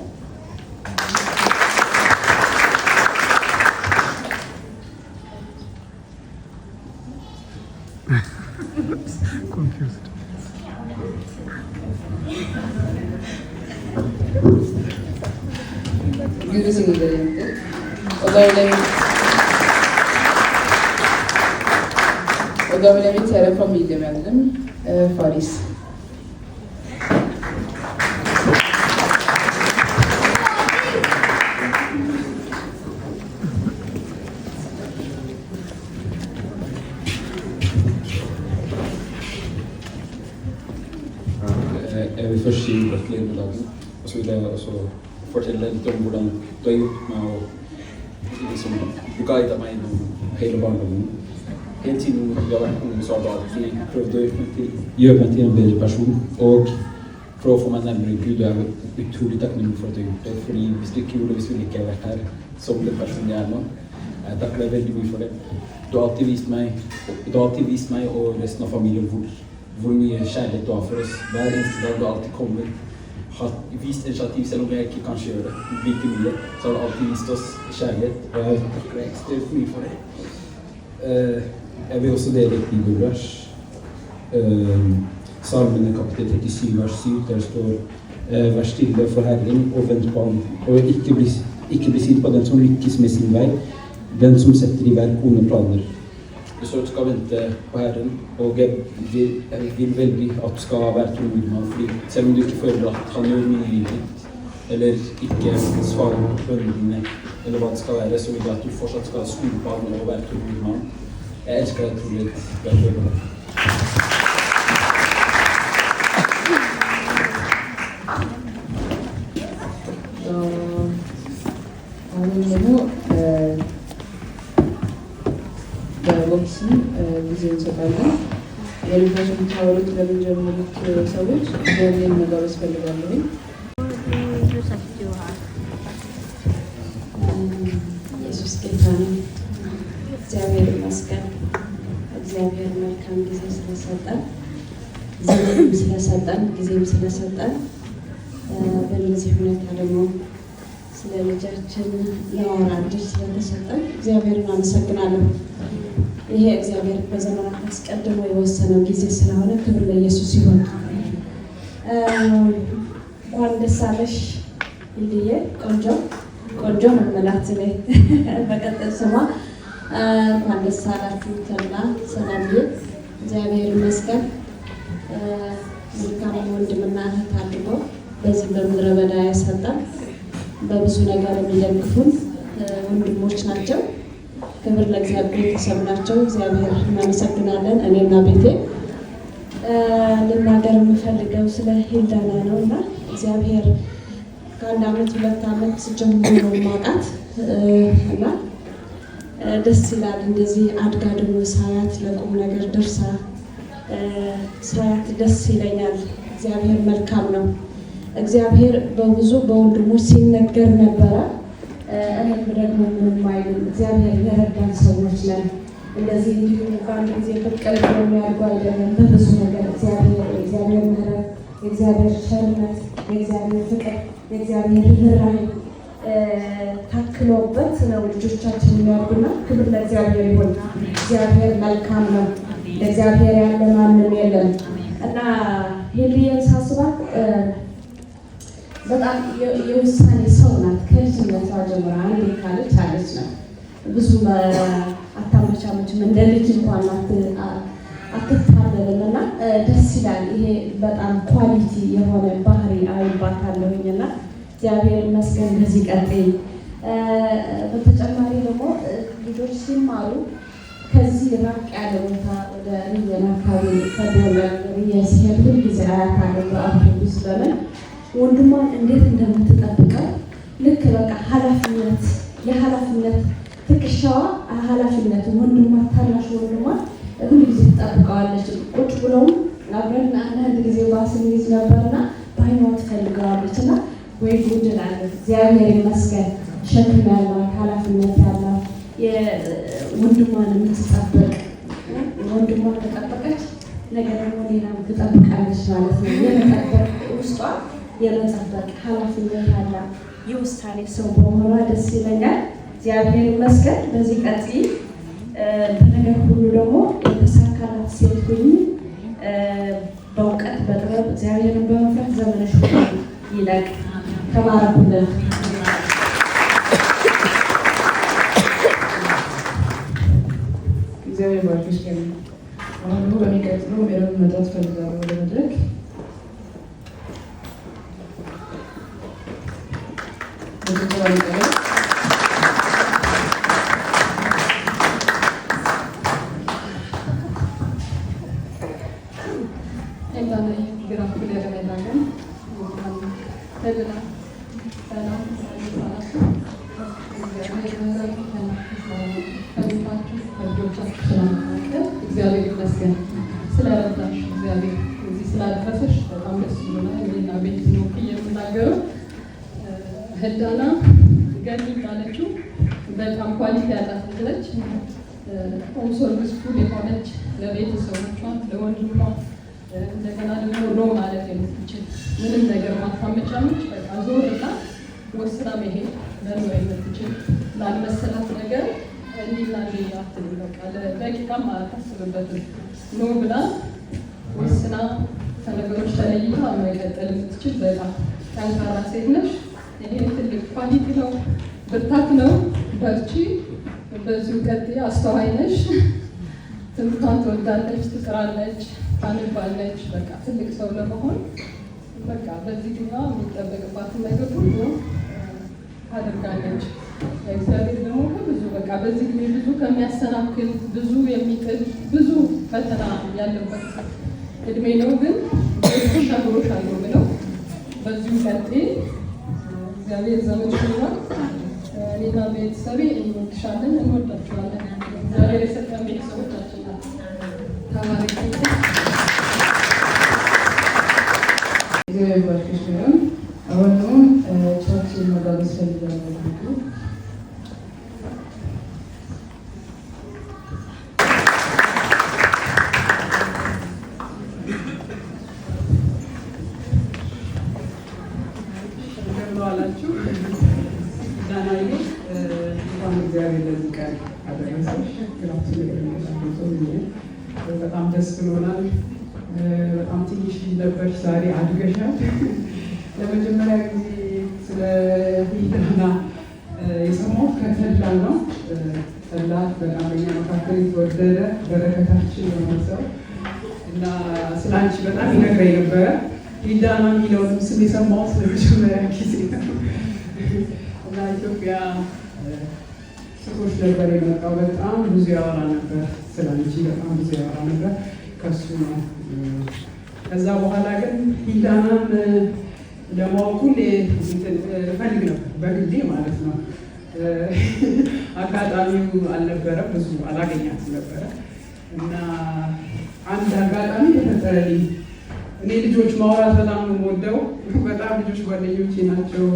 Gud velsigne dere jenter. Og da vil jeg invitere familiemedlem Faris. Jeg vil først si gratulerer med dagen, og så vil jeg også fortelle litt om hvordan du har gjort meg og liksom, du guidet meg gjennom hele barndommen. Helt siden vi har vært unge så har du alltid prøvd å gjøre meg til en bedre person, og for å få meg nærmere Gud, og jeg er utrolig takknemlig for at du har gjort det, fordi hvis du ikke gjorde det, hvis du ikke har vært her som den personen jeg er nå, jeg takker deg veldig mye for det. Du har alltid vist meg og resten av familien hvor mye kjærlighet du har for oss. Hver eneste dag du alltid kommer, har vist initiativ, selv om jeg ikke kanskje gjør det like mye, så har du alltid vist oss kjærlighet, og jeg takker deg ekstremt mye for det. Jeg vil også dele et bibelvers. Salmene kapittel 37, vers 7, der står vær stille for Herren og vent på ham, og ikke bli sint på den som lykkes med sin vei, den som setter i verk onde planer. Du skal vente på Herren, og jeg vil veldig at du skal være tålmodig med ham, fordi selv om du ikke føler at han gjør mye i livet, eller ikke svarer på bønnene dine, eller hva det skal være, så vil jeg at du fortsatt skal stole på ham og være tålmodig med ham. Jeg elsker deg trolig. በቦክስም ጊዜ እንሰጣለን። የልጆች የምታወሩት ለሚጀምሩት ሰዎች በእኔም ነገር ያስፈልጋለሁ። ኢየሱስ ጌታ ነው። እግዚአብሔር ይመስገን። እግዚአብሔር መልካም ጊዜ ስለሰጠን፣ ዘመንም ስለሰጠን፣ ጊዜም ስለሰጠን በዚህ ሁኔታ ደግሞ ስለ ልጃችን ለማውራ እድል ስለተሰጠን እግዚአብሔርን አመሰግናለሁ። ይሄ እግዚአብሔር በዘመናት አስቀድሞ የወሰነው ጊዜ ስለሆነ ክብር ለኢየሱስ ይሁን። እንኳን ደስ አለሽ ይልዬ። ቆንጆ ነው የምላት እኔ በቀጥል ስሟ እንኳን ደስ አላችሁ ተብላ ሰላምዬ። እግዚአብሔር ይመስገን። መልካም ወንድምና እህት አድርጎ በዚህ በምድረ በዳ ያሰጠን በብዙ ነገር የሚደግፉን ወንድሞች ናቸው። ክብር ለእግዚአብሔር ቤተሰብ ናቸው። እግዚአብሔር እናመሰግናለን። እኔና ቤቴ ልናገር የምፈልገው ስለ ሂልዳና ነው እና እግዚአብሔር ከአንድ ዓመት 2 ዓመት ጀምሮ ነው ማውቃት እና ደስ ይላል። እንደዚህ አድጋ ደግሞ ሳያት ለቁም ነገር ደርሳ ሳያት ደስ ይለኛል። እግዚአብሔር መልካም ነው። እግዚአብሔር በብዙ በወንድሞች ሲነገር ነበረ። እኔም ደግሞ ምንም አይልም። እግዚአብሔር የረዳን ሰዎች ነን። እንደዚህ እንዲሁ በአንድ ጊዜ ፍቅር የሚያደርጉ አይደለም። በብዙ ነገር የእግዚአብሔር ምሕረት፣ የእግዚአብሔር ቸርነት፣ የእግዚአብሔር ፍቅር፣ የእግዚአብሔር ርኅራኄ ታክሎበት ነው ልጆቻችን የሚያድጉና ክብር ለእግዚአብሔር ይሁን። እግዚአብሔር መልካም ነው። ለእግዚአብሔር ያለ ማንም የለም እና ሄልየን ሳስባት በጣም የውሳኔ ሰው ናት። ከልጅነቷ ጀምራ አንዴ ካለች አለች ነው። ብዙም አታመቻመችም። እንደ ልጅ እንኳን አትታለልም እና ደስ ይላል። ይሄ በጣም ኳሊቲ የሆነ ባህሪ አይባታለሁኝ እና እግዚአብሔር ይመስገን። በዚህ ቀጥይ። በተጨማሪ ደግሞ ልጆች ሲማሩ ከዚህ ራቅ ያለ ቦታ ወደ ሪየን አካባቢ ከዶለ ሪየን ሲሄድ ሁልጊዜ አያታለሁ በአውቶቡስ በምን ወንድሟን እንዴት እንደምትጠብቀው ልክ በቃ የኃላፊነት ትከሻዋ ኃላፊነት ወንድሟ ታናሽ ወንድሟ ሁልጊዜ ትጠብቀዋለች። ቁጭ ብለውም አብረን አንዳንድ ጊዜ ባስ እንይዝ ነበርና በሃይማኖት ፈልገዋለች እና ወይ ጉድ እላለሁ። እግዚአብሔር ይመስገን ሸክም ያላት ኃላፊነት ያላት የወንድሟን የምትጠብቅ ወንድሟን ተጠበቀች ነገር ደግሞ ሌላም ትጠብቃለች ማለት ነው። የመጠበቅ ውስጧ የመጠበቅ ኃላፊነት ያላት የውሳኔ ሰው በመሆኗ ደስ ይለኛል። እግዚአብሔር ይመስገን። በዚህ ቀጥይ በነገር ሁሉ ደግሞ የተሳካላት ሴት ሁኚ። በእውቀት በጥበብ እግዚአብሔርን በመፍራት ዘመንሽ ሁሉ ይለቅ። ተባረኩልን። እግዚአብሔር ባርክሽ። አሁን ደግሞ በሚቀጥለው ሜሮን መጣት ፈልጋለሁ ወደ መድረክ። እግዚአብሔር ይመስገን ስለረዳሽ፣ እግዚአብሔር እዚህ ስላደረሰሽ በጣም ደስ ብሎናል። እኔና ቤት ነው የምናገረው። ህዳና ገኒ እንዳለችው በጣም ኳሊቲ ያላት ልጅ ነች። ሆም ሰርቪስ ፉል የሆነች ለቤተሰቦቿ ለወንድሟ እንደገና ደግሞ ኖ ማለት የምትችል ምንም ነገር ማታመቻመች በቃ ዞርና ወስና መሄድ መኖር የምትችል ላልመሰላት ነገር እንዲና እንዲ አትልም። በቃ ለደቂቃም አታስብበትም። ኖ ብላ ወስና ከነገሮች ተለይታ መቀጠል የምትችል በጣም ጠንካራ ሴት ነሽ። ይሄ ትልቅ ኳሊቲ ነው፣ ብርታት ነው። በርቺ፣ በዚሁ ቀጥይ። አስተዋይ ነሽ፣ ትምህርቷን ትወዳለች፣ ትጥራለች፣ ታነባለች። በቃ ትልቅ ሰው ለመሆን በቃ በዚህ ጊዜ የሚጠበቅባትን ነገር ሁሉ ታደርጋለች። እግዚአብሔር ደግሞ ከብዙ በቃ በዚህ ጊዜ ብዙ ከሚያሰናክል ብዙ የሚጥል ብዙ ፈተና ያለበት እድሜ ነው። ግን ሻግሮሻል ነው ብለው በዚሁ ቀጥይ። እግዚአብሔር ዘመንሽን ነው። እኔና ቤተሰቤ እንወድሻለን፣ እንወዳችኋለን። እግዚአብሔር የሰጠን ቤተሰቦቻችን ናቸው። ተባረኪ። እግዚአብሔር ባርክሽ። አሁን ደግሞ ቸርችን መጋበዝ ፈልጋለሁ። አላችሁ ዳናይ እንኳን እግዚአብሔር ለዚህ ቀን አደረሰሽ። በጣም ደስ ብሎናል። በጣም ትንሽ ነበርሽ፣ ዛሬ አድገሻል። ለመጀመሪያ ጊዜ ስለ ሂዳና የሰማሁት ከፈላ ነው። ፈላ በጣም በኛ መካከል የተወደደ በረከታችን የሆነ ሰው እና ስለ አንቺ በጣም ይነግረኝ ነበረ። ሂዳና የሚለውንም ስም የሰማሁት ለመጀመሪያ ጊዜ ነው እና ኢትዮጵያ ስቶች ነበር የመጣው። በጣም ብዙ ያወራ ነበር ስለ አንቺ፣ በጣም ብዙ ያወራ ነበር። ከሱ ነው። ከዛ በኋላ ግን ሂዳናን ለማወቁ እፈልግ ነበር በግሌ ማለት ነው። አጋጣሚው አልነበረም፣ ብዙ አላገኛትም ነበረ እና አንድ አጋጣሚ ተፈጠረልኝ። እኔ ልጆች ማውራት በጣም ነው የምወደው። በጣም ልጆች ጓደኞቼ ናቸው።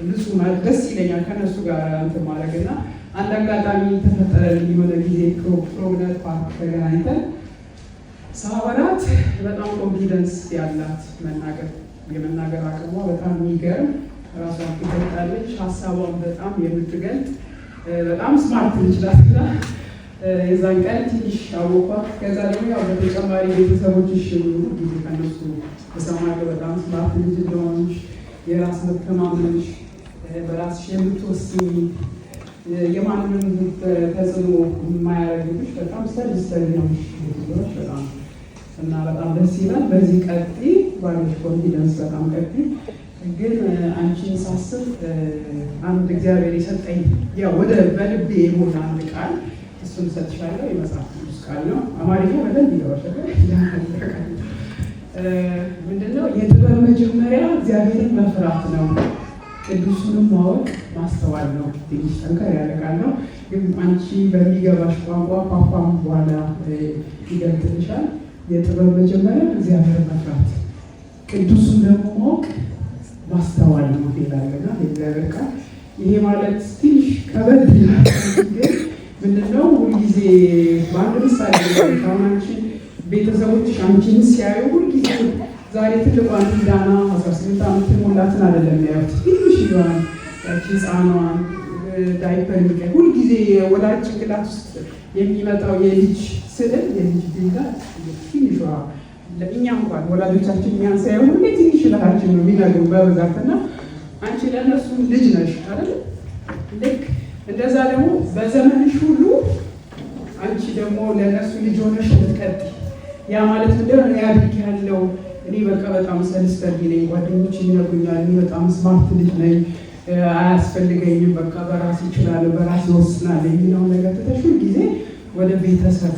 ብዙ ማለት ደስ ይለኛል ከነሱ ጋር እንትን ማድረግ እና አንድ አጋጣሚ ተፈጠረልኝ። የሆነ ጊዜ ፕሮግነት ፓርክ ተገናኝተን ሳወራት በጣም ኮንፊደንስ ያላት የመናገር አቅሟ በጣም የሚገርም፣ ራሷን ትገልጣለች፣ ሀሳቧን በጣም የምትገልጥ በጣም ስማርት ልጅ ናትና የዛን ቀን ትንሽ አወኳት። ከዛ ደግሞ ያው በተጨማሪ ቤተሰቦችሽ ጊዜ ከነሱ ተሰማለ በጣም ስማርት ልጅ እንደሆነች፣ የራስ መተማመንሽ፣ በራስሽ የምትወስኝ፣ የማንም ተጽዕኖ የማያደርግብሽ በጣም ስተዲ ነው ልጆች በጣም እና በጣም ደስ ይላል። በዚህ ቀጥይ፣ ባለሽ ኮንፊደንስ በጣም ቀጥይ። ግን አንቺን ሳስብ አንድ እግዚአብሔር የሰጠኝ ያው ወደ በልቤ የሆነ አንድ ቃል እሱን ሰጥሻለሁ። የመጽሐፍ ቅዱስ ቃል ነው። አማርኛ በደንብ ይገባሻል። ምንድነው? የጥበብ መጀመሪያ እግዚአብሔርን መፍራት ነው፣ ቅዱሱንም ማወቅ ማስተዋል ነው። ትንሽ ጠንከር ያለ ቃል ነው፣ ግን አንቺ በሚገባሽ ቋንቋ ፓፓም በኋላ ይገልጥልሻል። የጥበብ መጀመሪያ እግዚአብሔር መፍራት፣ ቅዱሱን ደግሞ ማወቅ ማስተዋል ነው ይላልና የእግዚአብሔር ቃል። ይሄ ማለት ትንሽ ከበድ ይላል፣ ግን ምንድነው ሁልጊዜ በአንድ ምሳሌ አንቺ ቤተሰቦች አንቺን ሲያዩ ሁልጊዜ ዛሬ ትልቋን ዳና 18 ዓመት ሞላትን አይደለም ያዩት፣ ትንሽ ይሆናል ያቺ ህፃኗን ዳይፐር የሚቀር ሁልጊዜ ወላጅ ጭንቅላት ውስጥ የሚመጣው የልጅ ስዕል የልጅ ቢላ ትንሿ ለእኛ እንኳን ወላጆቻችን እኛን ሳይሆን ሁሌ ትንሽ ልሃችን ነው የሚነግሩ በብዛትና አንቺ ለእነሱ ልጅ ነሽ አይደል? ልክ እንደዛ ደግሞ በዘመንሽ ሁሉ አንቺ ደግሞ ለእነሱ ልጅ ሆነሽ ልትቀጥይ። ያ ማለት ምንድነው? ያድግ ያለው እኔ በቃ በጣም ሰልስተርጊ ነኝ፣ ጓደኞች ይነግሩኛል፣ እኔ በጣም ስማርት ልጅ ነኝ፣ አያስፈልገኝም፣ በቃ በራሴ እችላለሁ፣ በራሴ ወስናለሁ የሚለውን ነገር ትተሽ ሁልጊዜ ወደ ቤተሰብ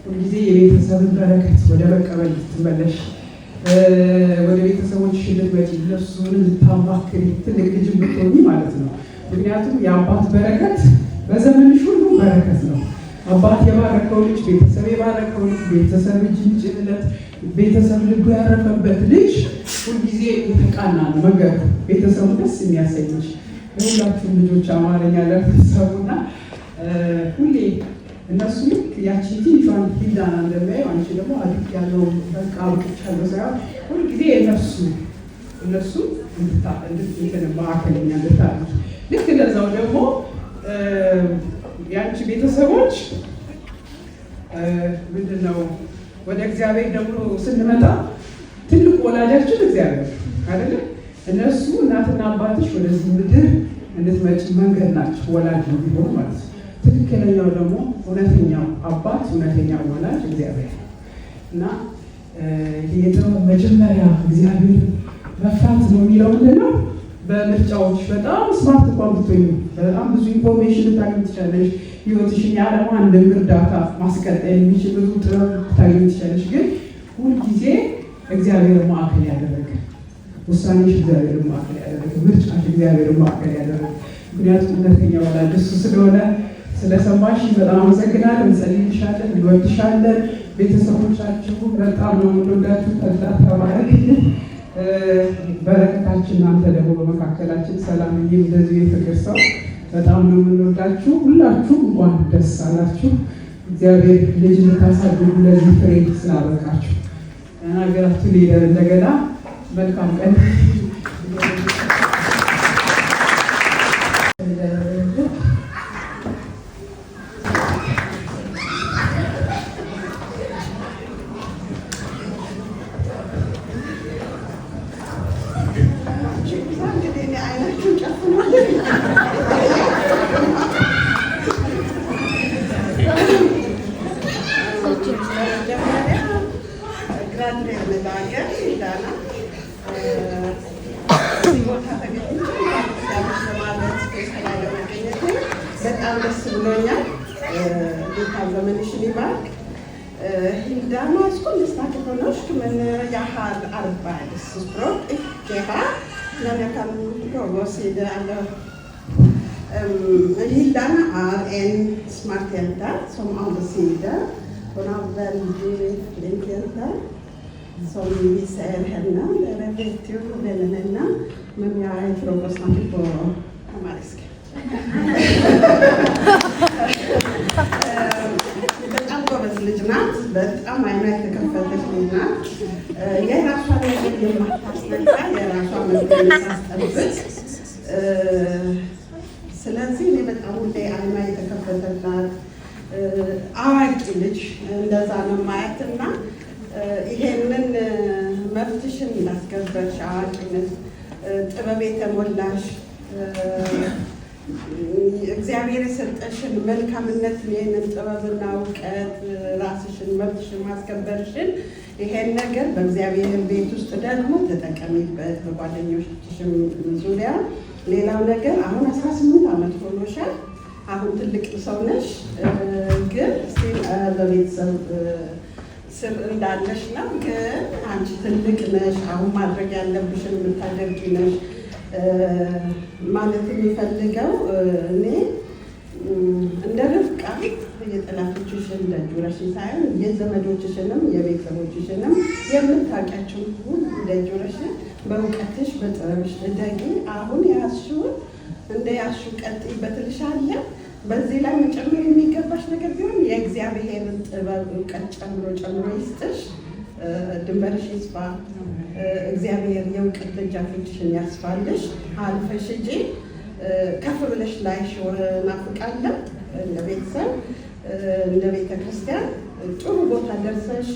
ሁልጊዜ የቤተሰብን በረከት ወደ መቀበል ልትመለሽ፣ ወደ ቤተሰቦች ልትመጪ፣ እነሱን ልታማክሪ ትልቅ ልጅ ብትሆኚ ማለት ነው። ምክንያቱም የአባት በረከት በዘመንሽ ሁሉ በረከት ነው። አባት የባረከው ልጅ፣ ቤተሰብ የባረከው ልጅ፣ ቤተሰብ እጅ ጭንለት፣ ቤተሰብ ልቡ ያረፈበት ልጅ ሁልጊዜ የተቃና ነው መንገዱ፣ ቤተሰቡ ደስ የሚያሰኝሽ። ለሁላችሁም ልጆች አማርኛ ለምትሰሙና ሁሌ እነሱ ልክ ያቺ ትንሿን ሂልዳና እንደሚያዩ አንቺ ደግሞ አድግ ያለው በቃ አውቅቻለሁ ሳይሆን ሁልጊዜ እነሱ ማዕከለኛ እንድታሉት ልክ እንደዛው ደግሞ የአንቺ ቤተሰቦች ምንድነው ወደ እግዚአብሔር ደግሞ ስንመጣ ትልቁ ወላጃችን እግዚአብሔር አይደለም። እነሱ እናትና አባትሽ ወደዚህ ምድር እንድትመጪ መንገድ ናቸው፣ ወላጅ ነው ቢሆን ማለት ነው። ትክክለኛው ደግሞ እውነተኛው አባት እውነተኛው ወላጅ እግዚአብሔር እና የጥበብ መጀመሪያ እግዚአብሔር መፍራት ነው የሚለው ምንድነው? በምርጫዎች በጣም ስማርት እንኳን ብትሆኚ በጣም ብዙ ኢንፎርሜሽን ልታገኝ ትችላለሽ። ህይወትሽን ያለማ አንድም እርዳታ ማስቀጠል የሚችል ብዙ ጥበብ ልታገኝ ትችላለሽ። ግን ሁልጊዜ እግዚአብሔር ማዕከል ያደረገ ውሳኔሽ እግዚአብሔር ማዕከል ያደረገ ምርጫሽ እግዚአብሔር ማዕከል ያደረገ ምክንያቱም እውነተኛ ወላጅ እሱ ስለሆነ ስለሰማሽ በጣም አመሰግናለሁ። እንጸልይልሻለን፣ እንወድሻለን። ቤተሰቦቻችሁ በጣም ነው የምንወዳችሁ። ተላት ተባረክ። በረከታችን እናንተ ደግሞ በመካከላችን ሰላም እንደዚህ የፍቅር ሰው በጣም ነው የምንወዳችሁ። ሁላችሁ እንኳን ደስ አላችሁ። እግዚአብሔር ልጅ ልታሳድጉ ለዚህ ፍሬ ስላበቃችሁ ሀገራችሁ ሊደር እንደገና መልካም ቀን በጣም ደስ ብሎኛል። ጌታ ዘመንሽን ይባርክ። Damals kunde norsk, men jeg har arbeidsspråk, ikke her. Men jeg kan prøve å si det. Hildane er en smart jente, som alle sier det. Hun er veldig flink jente, som vi ser henne. Dere vet jo vennen henne, men jeg prøver å snakke på amarisk. በጣም ጎበዝ ልጅ ናት። በጣም አይኗ የተከፈተች ልጅ ናት። የራሷን ነገር የማታስጠጋ የራሷን ነገር የምታስጠብቅ። ስለዚህ እኔ በጣም ሁሌ አይኗ የተከፈተች ናት። አዋቂ ልጅ እንደዛ ነው ማየትና ይሄንን መብትሽን እንዳስከበርሽ አዋቂነት፣ ጥበብ የተሞላሽ እግዚአብሔር የሰጠሽን መልካምነት ይሄንን ጥበብና እውቀት ራስሽን መብትሽን ማስከበርሽን ይሄን ነገር በእግዚአብሔር ቤት ውስጥ ደግሞ ተጠቀሚበት፣ በጓደኞችሽም ዙሪያ። ሌላው ነገር አሁን 18 ዓመት ሆኖሻል። አሁን ትልቅ ሰው ነሽ፣ ግን ስቲል በቤተሰብ ስር እንዳለሽ ነው። ግን አንቺ ትልቅ ነሽ። አሁን ማድረግ ያለብሽን የምታደርጊ ነሽ። ማለት የሚፈልገው እኔ እንደ ርብቃ የጠላቶችሽን ደጅ ውረሽ ሳይሆን የዘመዶችሽንም የቤተሰቦችሽንም የምታውቂያቸው ሁሉ ደጅ ውረሽ፣ በእውቀትሽ በጥበብሽ እደጊ። አሁን ያዝሽውን እንደ ያዝሽው ቀጥይበት እልሻለሁ። በዚህ ላይ መጨመር የሚገባሽ ነገር ቢሆን የእግዚአብሔርን ጥበብ እውቀት ጨምሮ ይስጥሽ። ድንበርሽ ይስፋ። እግዚአብሔር የእውቀት ደጃፎችሽን ያስፋልሽ። አልፈሽ ሂጂ። ከፍ ብለሽ ላይሽ ናፍቃለን። እንደ ቤተሰብ እንደ ቤተ ክርስቲያን ጥሩ ቦታ ደርሰሽ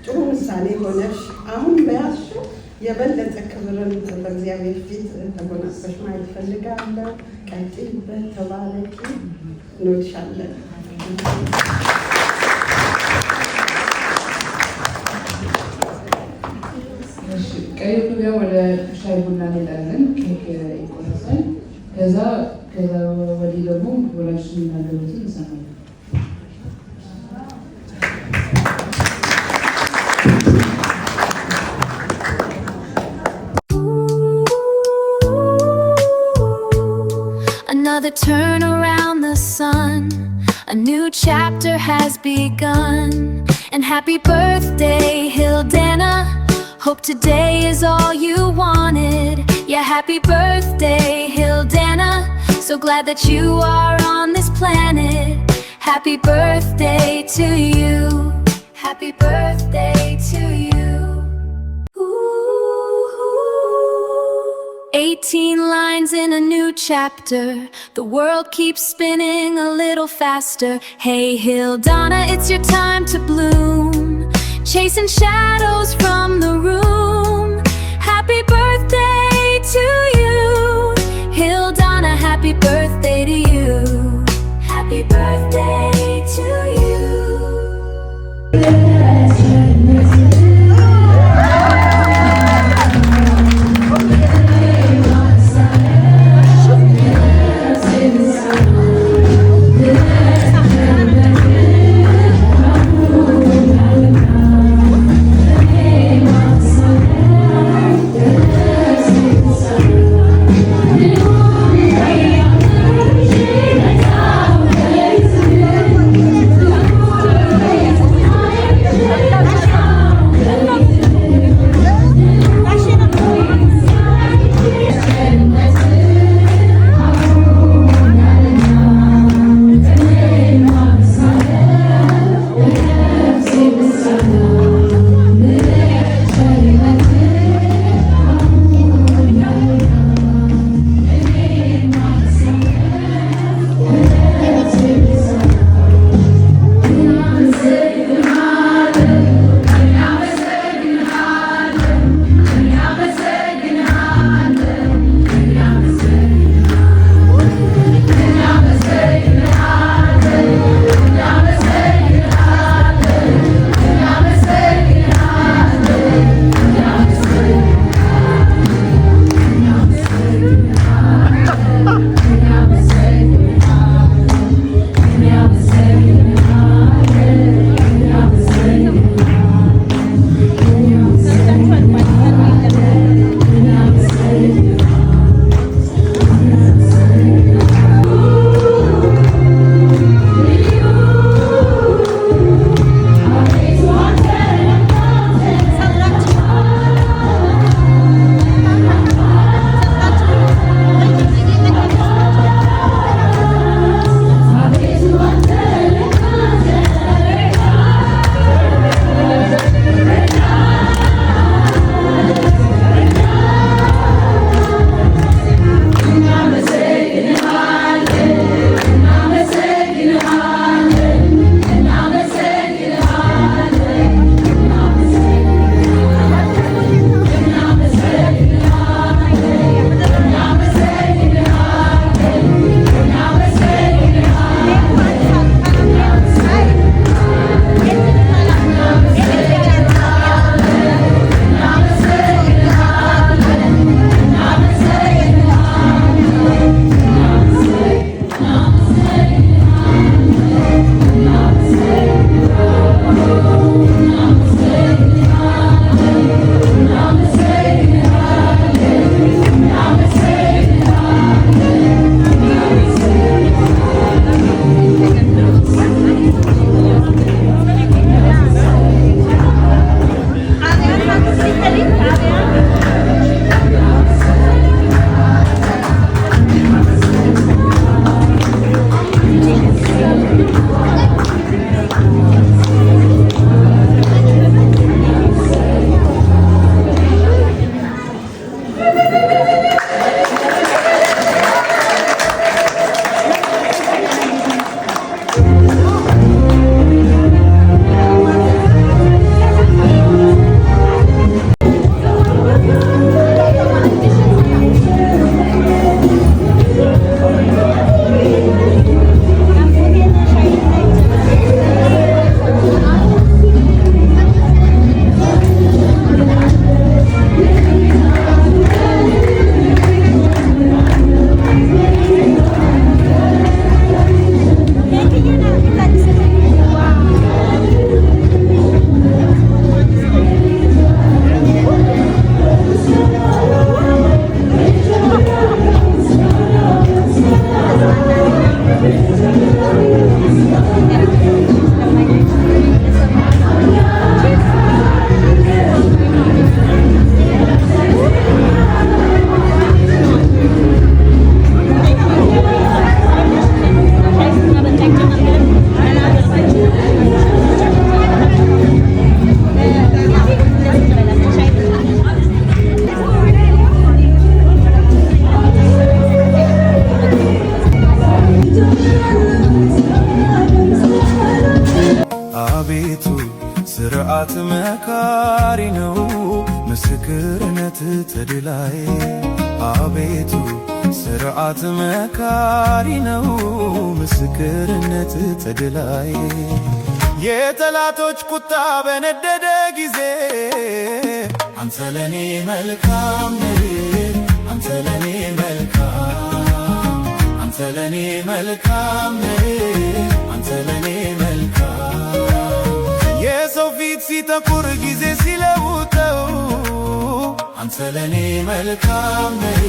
ጥሩ ምሳሌ ሆነሽ አሁን በያዝሽው የበለጠ ክብርን በእግዚአብሔር ፊት ተጎናጽፈሽ ማየት እፈልጋለሁ። ቀጥይበት። ተባረኪ። እንወድሻለን። ቀጥሎ ወደ ሻይ ቡና እንሄዳለን። ኬክ ይቆረሳል። ከዛ ወዲህ ደግሞ ወላጆች የሚናገሩትን እንሰማለን። Another turn around the sun, a new chapter has begun. And happy birthday, Hildana. Hope today is all you wanted. Yeah, happy birthday, Hildana. So glad that you are on this planet. Happy birthday to you. Happy birthday to you. 18 lines in a new chapter. The world keeps spinning a little faster. Hey, Hildana, it's your time to bloom. Chasing shadows from the room. Happy birthday to you. Hildana, happy birthday to you. Happy birthday to you. Yeah. አቤቱ ስርዓት መካሪ ነው ምስክርነት ተድላይ አቤቱ ስርዓት መካሪ ነው ምስክርነት ተድላይ የጠላቶች ቁጣ በነደደ ጊዜ አንተ ለኔ መልካም ነህ አንተ ለኔ መልካም አንተ ለኔ መልካም ነህ አንተ ለኔ መልካም የሰው ፊት ሲጠቁር ጊዜ ሲለውጠው አንተ ለኔ መልካም ነህ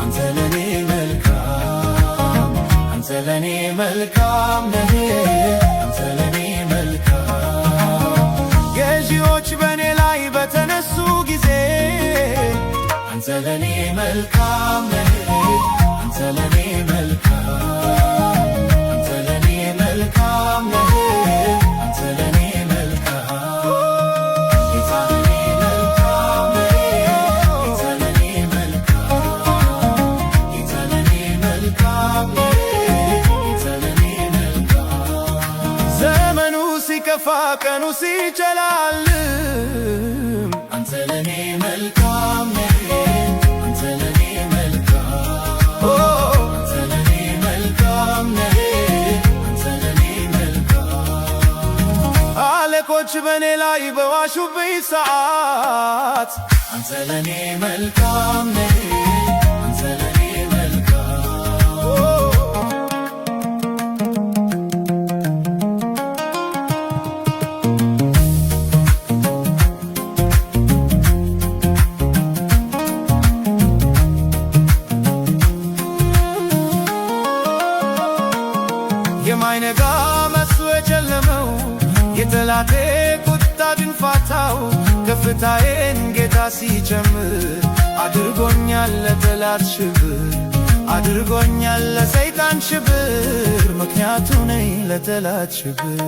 አንተ ለኔ መልካም አንተ ለኔ መልካም ነህ አንተ ለኔ መልካም ገዢዎች በኔ ላይ በተነሱ ጊዜ አንተ ለኔ መልካም ነህ አንተ ለኔ መልካም አንተ ለኔ መልካም ነህ አንተ ለኔ መልካም ጌታ ለኔ መልካም ነህ ጌታ ለኔ መልካም ጌታ ለኔ መልካም ነህ ጌታ ለኔ መልካም ዘመኑ ሲከፋ ቀኑ ሲጨላልም አንተ ለኔ መልካም ነህ አንተ ለኔ መልካም አንተ ለኔ መልካም ነህ አንተ ለኔ መልካም አለቆች በኔ ላይ በዋሹብኝ ሰዓት አንተ ለኔ መልካም ነህ አንተ ለኔ የማይነጋ መስሎ የጨለመው የጠላቴ ቁጣ ድንፋታው ከፍታዬን ጌታ ሲጨምር አድርጎኛል ለጠላት ሽብር አድርጎኛል ለሰይጣን ሽብር ምክንያቱ ነኝ ለጠላት ሽብር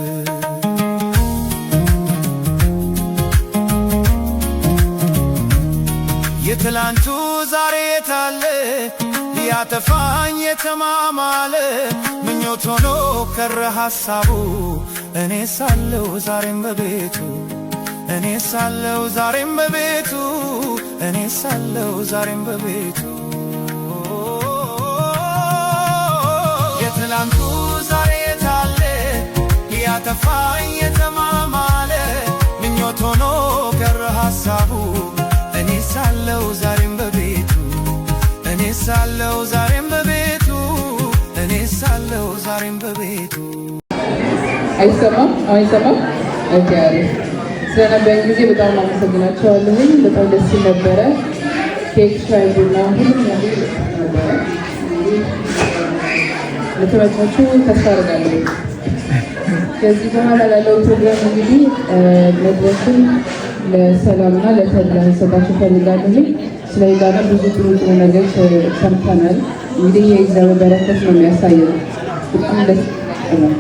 የትላንቱ ዛሬ የታለ ሊያጠፋኝ የተማማለ ምኞት ሆኖ ከረ ሐሳቡ እኔ ሳለው ዛሬም በቤቱ እኔ ሳለው ዛሬም በቤቱ እኔ ሳለው ዛሬም በቤቱ የትላንቱ ዛሬ የታለ ሊያጠፋኝ የተማማለ ምኞት ሆኖ ከረ ሐሳቡ እኔ ሳለው ዛሬም በቤቱ እኔ ሳለው ዛሬም በቤቱ እኔ ሳለው ዛሬም በቤቱ አይሰማም አይሰማም አያሪ ስለነበረን ጊዜ በጣም አመሰግናቸዋለሁ። በጣም ደስ ይል ነበረ። ኬክ ሻይና ሁሉም ነገር ነበረ። ለተመቻችሁ ተስፋ አደርጋለሁ። ከዚህ በኋላ ላለው ፕሮግራም እንግዲህ መድረኩን ለሰላምና ለተድላ ሰጣችሁ ፈልጋለሁ። ስለ ሄዳና ብዙ ጥሩ ነገር ሰምተናል። እንግዲህ የእግዚአብሔር በረከት ነው የሚያሳየው። በጣም ደስ ይላል።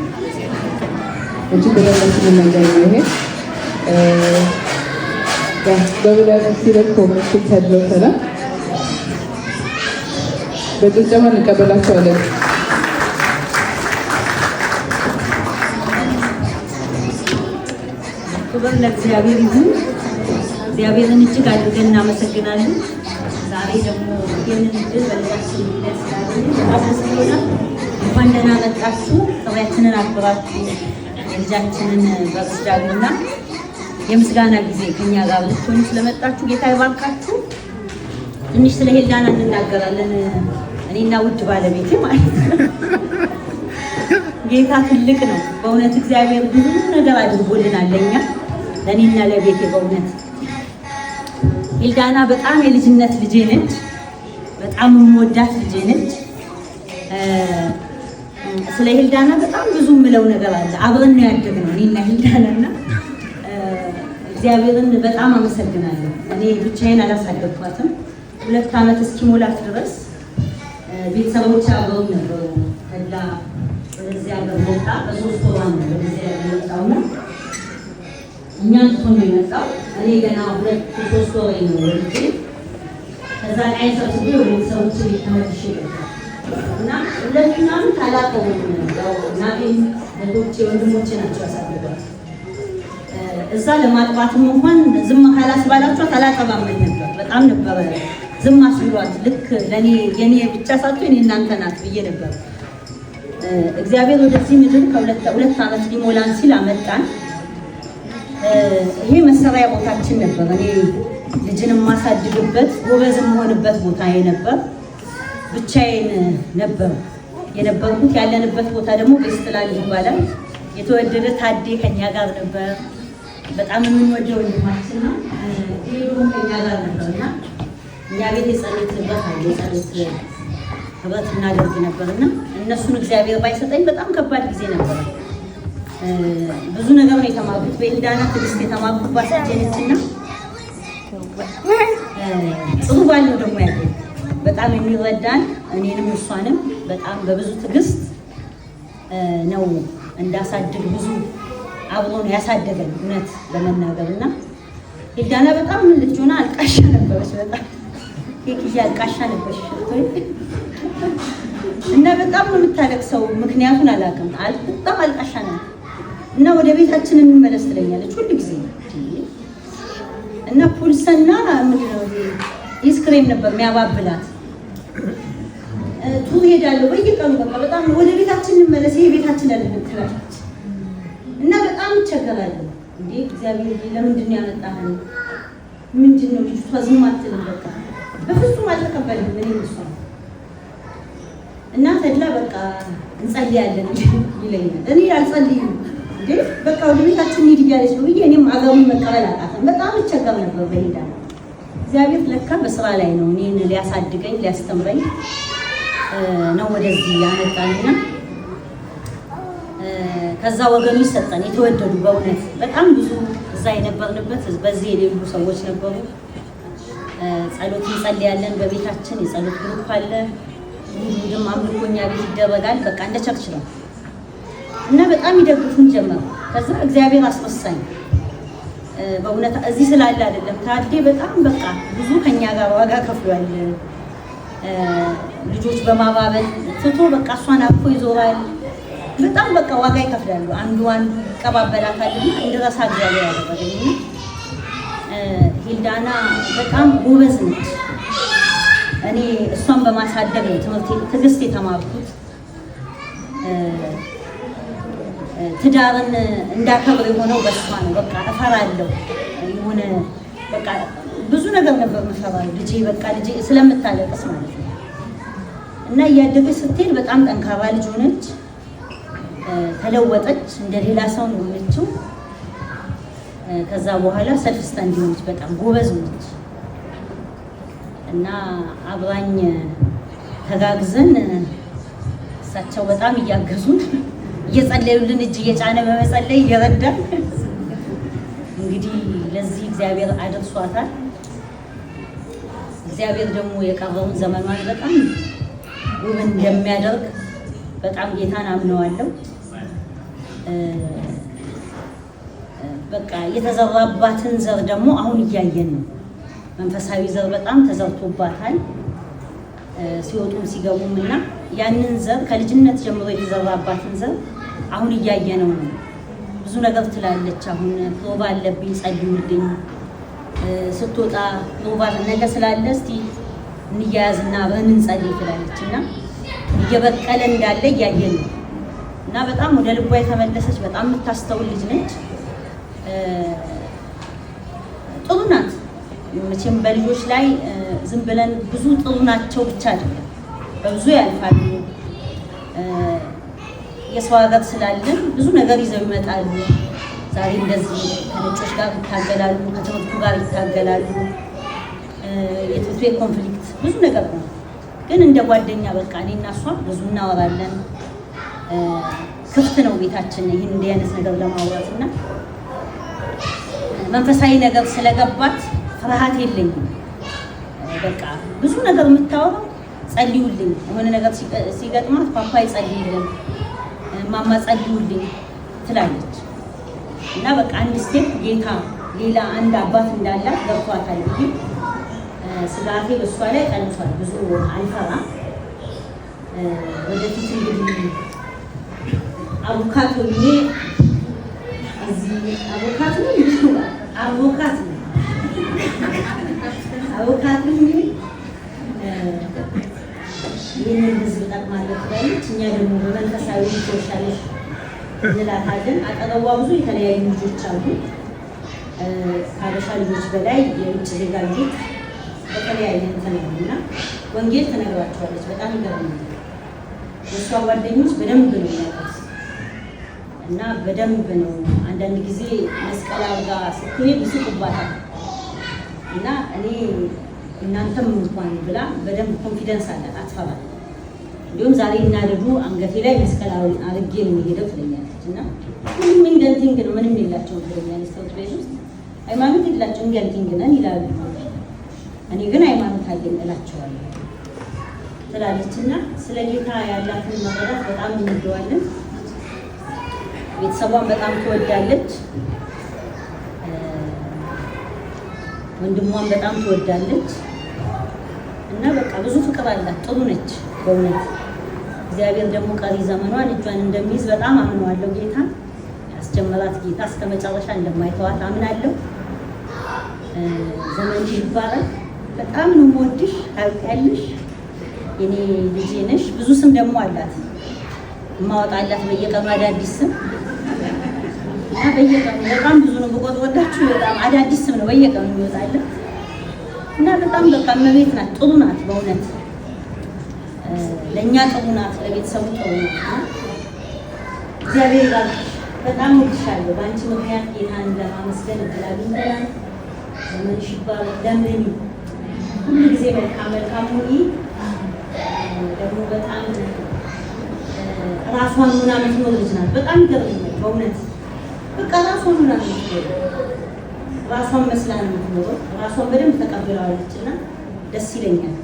እጅግ በጣም ደስ የሚል ነገር ነው ይሄ። በብላን ሲለት ኮሚሽን ተድለው ሰላም በጭብጨባ እንቀበላቸዋለን። ክብር ለእግዚአብሔር ይሁን። እግዚአብሔርን እጅግ አድርገን እናመሰግናለን። ዛሬ ደግሞ ይህንን እድል በልጃችን ስላገኘን በጣም ደስ ይላል። እንኳን ደህና መጣችሁ። ጥሪያችንን አክብራችሁ የልጃችንን በርዝዳልና የምስጋና ጊዜ ከኛ ጋር ልትሆኑ ስለመጣችሁ ጌታ ይባርካችሁ። ትንሽ ስለ ሄልዳና እንናገራለን። እኔና ውድ ባለቤቴ ማለት ነው። ጌታ ትልቅ ነው በእውነት። እግዚአብሔር ብዙ ነገር አድርጎልናል ለእኛ ለእኔና ለቤቴ በእውነት ሄልዳና በጣም የልጅነት ልጄ ነች። በጣም የምወዳት ልጄ ነች። ስለ ሄልዳና በጣም ብዙ የምለው ነገር አለ። አብረን ነው ያደግነው እኔና ሄልዳናና እግዚአብሔርን በጣም አመሰግናለሁ። እኔ ብቻዬን አላሳደግኳትም። 2 ዓመት እስኪሞላት ድረስ ቤተሰቦች አብረው ነበሩ። ከላ ወደዚህ ሀገር መጣ። በ3 ወሯ ነው ወደዚህ ሀገር የመጣውና እኛን ትቶ ነው የመጣው። እኔ ገና 2-3 ወሬ ነው ወልጄ ከዛ ቃይ ሰብስቤ ወደ ቤተሰቦች ቤት ተመልሼ ገባሁ እና 2 ዓመት አላውቀውም። እናቴ እህቶቼ ወንድሞቼ ናቸው ያሳደጓት። እዛ ለማጥባትም እንኳን ዝም ካላስባላችኋት አላጠባም ነበር። በጣም ነበረ ዝም አስብሏት። ልክ ለኔ የኔ ብቻ ሳትሆን የኔ እናንተ ናት ብዬ ነበር። እግዚአብሔር ወደዚህ ምድር ከሁለት ዓመት ሊሞላን ሲል አመጣን። ይሄ መሰሪያ ቦታችን ነበር። እኔ ልጅን የማሳድግበት ጎበዝ የምሆንበት ቦታ ነበር። ብቻዬን ነበር የነበርኩት። ያለንበት ቦታ ደግሞ ቤስትላንድ ይባላል። የተወደደ ታዴ ከኛ ጋር ነበር። በጣም የምንወደው ወንድማችን ነው። ሄዶ ከኛ ጋር ነበርና እኛ ቤት የጸሎት ህብረት አለ። የጸሎት ህብረት እናደርግ ነበርና እነሱን እግዚአብሔር ባይሰጠኝ በጣም ከባድ ጊዜ ነበር። ብዙ ነገር ነው የተማርኩት። በኤልዳና ትዕግስት የተማርኩባት ልጅነችና ጥሩ ባል ነው ደግሞ ያለው በጣም የሚረዳን እኔንም እሷንም በጣም በብዙ ትዕግስት ነው እንዳሳድግ ብዙ አብሮ ነው ያሳደገን እውነት ለመናገርና ኤልዳና በጣም ልጅ ሆና አልቃሻ ነበረች። በጣም ኬክያ አልቃሻ ነበረች እና በጣም ነው የምታለቅሰው። ምክንያቱን አላውቅም። በጣም አልቃሻ ነው እና ወደ ቤታችን እንመለስ ትለኛለች ሁሉ ጊዜ እና ፑልሰና ምንድነው ኢስክሬም ነበር የሚያባብላት። ቱር ሄዳለሁ በየቀኑ በቃ በጣም ወደ ቤታችን እንመለስ፣ ይሄ ቤታችን አይደለም ትላለች እና በጣም እቸገራለሁ። እንዴ እግዚአብሔር ለምንድን ነው ያመጣኸን? ምንድን ነው ልጅቷ ዝም አትልም። በቃ በፍጹም አልተቀበልም እኔ እሷ እና ተድላ በቃ እንጸልያለን ይለኛል። እኔ አልጸልይም እንዴ በቃ ወደ ቤታችን እንሂድ እያለች ነው ብዬ እኔም አገሩን መቀበል አቃተኝ። በጣም እቸገር ነበር በሄዳ እግዚአብሔር ለካ በስራ ላይ ነው እኔን ሊያሳድገኝ ሊያስተምረኝ ነው ወደዚህ ያመጣኝና ከዛ ወገኖች ሰጠን የተወደዱ በእውነት በጣም ብዙ እዛ የነበርንበት በዚህ የሌሉ ሰዎች ነበሩ። ጸሎት እንጸልያለን በቤታችን የጸሎት ግሩፕ አለ። ሁሉም አምልኮኛ ቤት ይደረጋል። በቃ እንደ ቸርች ነው እና በጣም ይደግፉን ጀመር። ከዛ እግዚአብሔር አስወሳኝ በእውነት እዚህ ስላለ አይደለም ታዴ በጣም በቃ ብዙ ከኛ ጋር ዋጋ ከፍሏል። ልጆች በማባበል ትቶ በቃ እሷን አቅፎ ይዞራል። በጣም በቃ ዋጋ ይከፍላሉ። አንዱ ይቀባበላታል። እንድረሳ እግዚአብሔር ያደረገኝ ሂልዳና በጣም ጎበዝ ነች። እኔ እሷን በማሳደግ ነው ትዕግስት የተማርኩት። ትዳርን እንዳከብር የሆነው በሷ ነው። በቃ እፈራለሁ የሆነ በቃ ብዙ ነገር ነበር የምፈራው። ልጄ በቃ ልጄ ስለምታለቅስ ማለት ነው እና እያደገች ስትሄድ በጣም ጠንካራ ልጅ ሆነች። ተለወጠች። እንደሌላ ሰው ነው የሆነችው። ከዛ በኋላ ሰልፍ ስታንድ ሆነች። በጣም ጎበዝ ሆነች እና አብራኝ ተጋግዘን እሳቸው በጣም እያገዙን እየጸለዩልን እጅ እየጫነ በመጸለይ እየረዳን እንግዲህ ለዚህ እግዚአብሔር አድርሷታል። እግዚአብሔር ደግሞ የቀረውን ዘመኗን በጣም ውብ እንደሚያደርግ በጣም ጌታን አምነዋለሁ። በቃ የተዘራባትን ዘር ደግሞ አሁን እያየን ነው። መንፈሳዊ ዘር በጣም ተዘርቶባታል ሲወጡም ሲገቡም እና ያንን ዘር ከልጅነት ጀምሮ የተዘራባትን ዘር አሁን እያየነው ነው። ብዙ ነገር ትላለች። አሁን ፕሮቫ አለብኝ ጸልዩልኝ፣ ስትወጣ ፕሮቫ ነገ ስላለ እስቲ እንያያዝና አብረን እንጸልይ ትላለች እና እየበቀለ እንዳለ እያየን ነው እና በጣም ወደ ልቧ የተመለሰች በጣም የምታስተውል ልጅ ነች። ጥሩ ናት። መቼም በልጆች ላይ ዝም ብለን ብዙ ጥሩ ናቸው ብቻ አይደለም፣ በብዙ ያልፋሉ። የሰው ሀገር ስላለን ብዙ ነገር ይዘው ይመጣሉ። ዛሬ እንደዚህ ከነጮች ጋር ይታገላሉ፣ ከትምህርቱ ጋር ይታገላሉ። የትምህርት ቤት ኮንፍሊክት ብዙ ነገር ነው። ግን እንደ ጓደኛ በቃ እኔና እሷ ብዙ እናወራለን። ክፍት ነው ቤታችን ይህን እንዲህ አይነት ነገር ለማውራት እና መንፈሳዊ ነገር ስለገባት ፍርሃት የለኝም። በቃ ብዙ ነገር የምታወራው ጸልዩልኝ፣ የሆነ ነገር ሲገጥማት ፓፓ ይጸልይልን፣ ማማ ጸልዩልኝ ትላለች እና በቃ አንድ ስቴፕ ጌታ ሌላ አንድ አባት እንዳላት ገብቷታል ብዬ ስጋቴ በእሷ ላይ ቀንሷል። ብዙ አልፈራም። ወደፊት እንግዲህ አቮካቶ ይሄ እዚህ አቮካቶ ይህንን ህዝብ ጠቅማለሁ ትላለች። እኛ ደግሞ በመንፈሳዊ ሶሻሊሽ እንላታለን። አጠገቧ ብዙ የተለያዩ ልጆች አሉ። ከሀበሻ ልጆች በላይ የውጭ ዜጋ ልጆች በተለያየ እንትን ነው እና ወንጌል ትነግራቸዋለች። በጣም ይገርማል። የእሷ ጓደኞች በደንብ ነው የሚያውቁት እና በደንብ ነው። አንዳንድ ጊዜ መስቀል አልጋ ስትሄድ ይስቁባታል እና እኔ እናንተም እንኳን ብላ በደንብ ኮንፊደንስ አላት፣ አትፈራም። እንዲሁም ዛሬ እናድርጉ አንገቴ ላይ መስቀል አድርጌ ነው የሚሄደው ትለኛለች እና ምንም ኢንገንቲንግ ነው ምንም የላቸውም ትለኛለች። ሰው ቤት ውስጥ ሃይማኖት የላቸው ኢንገንቲንግ ነን ይላሉ። እኔ ግን ሃይማኖት አለኝ እላቸዋለሁ ትላለች እና ስለ ጌታ ያላትን መረዳት በጣም እንወደዋለን። ቤተሰቧን በጣም ትወዳለች። ወንድሟን በጣም ትወዳለች እና በቃ ብዙ ፍቅር አላት። ጥሩ ነች በእውነት። እግዚአብሔር ደግሞ ቀሪ ዘመኗን እጇን እንደሚይዝ በጣም አምነዋለሁ። ጌታ ያስጀመራት ጌታ እስከ መጨረሻ እንደማይተዋት አምናለሁ። ዘመንሽ ይባረክ። በጣም ነው የምወድሽ። ታውቂያለሽ፣ የኔ ልጄ ነሽ። ብዙ ስም ደግሞ አላት የማወጣላት በየቀኑ አዳዲስ ስም እና በየቀኑ በጣም ብዙ ነው ብቆጥርላችሁ፣ በጣም አዳዲስ ስም ነው በየቀኑ የሚወጣላት እና በጣም በቃ እመቤት ናት። ጥሩ ናት በእውነት ለእኛ ጥሩ ናት፣ ለቤተሰቡ ጥሩ ናት። እግዚአብሔር ጋር በጣም ወድሻለሁ። በአንቺ ምክንያት ጌታን ለማመስገን እድል አግኝተናል። ዘመንሽ ይባረክ። ለምን ሁሉ ጊዜ መልካም መልካም ሁኚ። ደግሞ በጣም ራሷን ሆና የምትኖር ልጅ ናት። በጣም ይገርመኛል በእውነት በቃ ራሷን ሆና የምትኖር ራሷን መስላ ነው የምትኖረው። ራሷን በደንብ ተቀብለዋለች እና ደስ ይለኛል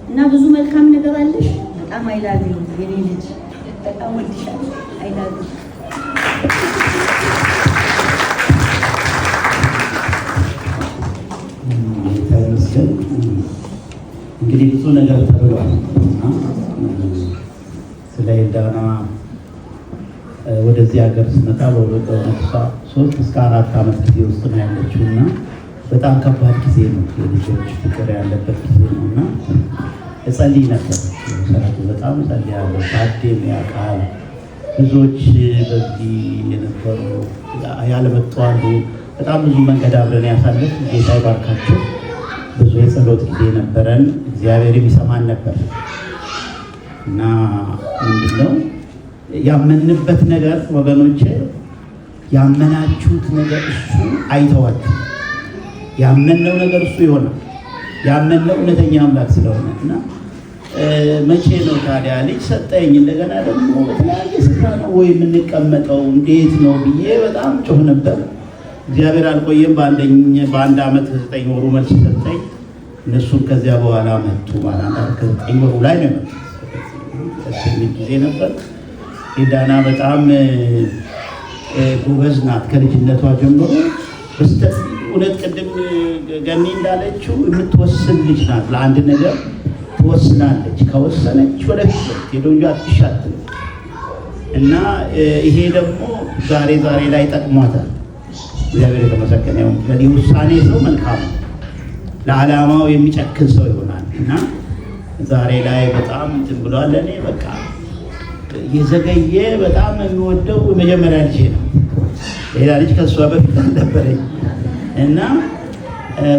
እና ብዙ መልካም ነገር አለሽ። በጣም አይላሉ የኔ ልጅ በጣም ወድሻለሁ። አይላሉ እንግዲህ ብዙ ነገር ተብሏል እና ስለ ኤልዳና ወደዚህ ሀገር ስመጣ በ3 እስከ 4 ዓመት ጊዜ ውስጥ ነው ያለችው እና በጣም ከባድ ጊዜ ነው። የልጆች ፍቅር ያለበት ጊዜ ነው እና እጸልይ ነበር። ሰራቱ በጣም እጸልያለሁ። ታዴም ያውቃል። ብዙዎች በዚህ የነበሩ ያለመጡ አሉ። በጣም ብዙ መንገድ አብረን ያሳለፍ። ጌታ ይባርካቸው። ብዙ የጸሎት ጊዜ ነበረን። እግዚአብሔር የሚሰማን ነበር እና ምንድነው ያመንበት ነገር ወገኖቼ፣ ያመናችሁት ነገር እሱ አይተዋችሁ። ያመነው ነገር እሱ ይሆናል። ያመነው እውነተኛ አምላክ ስለሆነ እና መቼ ነው ታዲያ ልጅ ሰጠኝ እንደገና ደግሞ በተለያየ ስፍራ ነው ወይ የምንቀመጠው እንዴት ነው ብዬ በጣም ጮህ ነበር። እግዚአብሔር አልቆየም። በአንድ ዓመት 9 ወሩ መልስ ሰጠኝ። እነሱም ከዚያ በኋላ መጡ ማለት ከ9 ወሩ ላይ ነው የመጡት። ጊዜ ነበር። ኤልዳና በጣም ጎበዝ ናት ከልጅነቷ ጀምሮ። እውነት ቅድም ገኒ እንዳለችው የምትወስን ልጅ ናት። ለአንድ ነገር ትወስናለች። ከወሰነች ወደፊት ሄዶ እንጂ አትሻትም እና ይሄ ደግሞ ዛሬ ላይ ጠቅሟታል። እግዚአብሔር የተመሰገነ ይሁን። የውሳኔ ሰው መልካም ነው። ለዓላማው የሚጨክን ሰው ይሆናል እና ዛሬ ላይ በጣም እንትን ብሏል። እኔ በቃ የዘገየ በጣም የሚወደው የመጀመሪያ ልጅ ነው። ሌላ ልጅ ከእሷ በፊት አልነበረኝ እና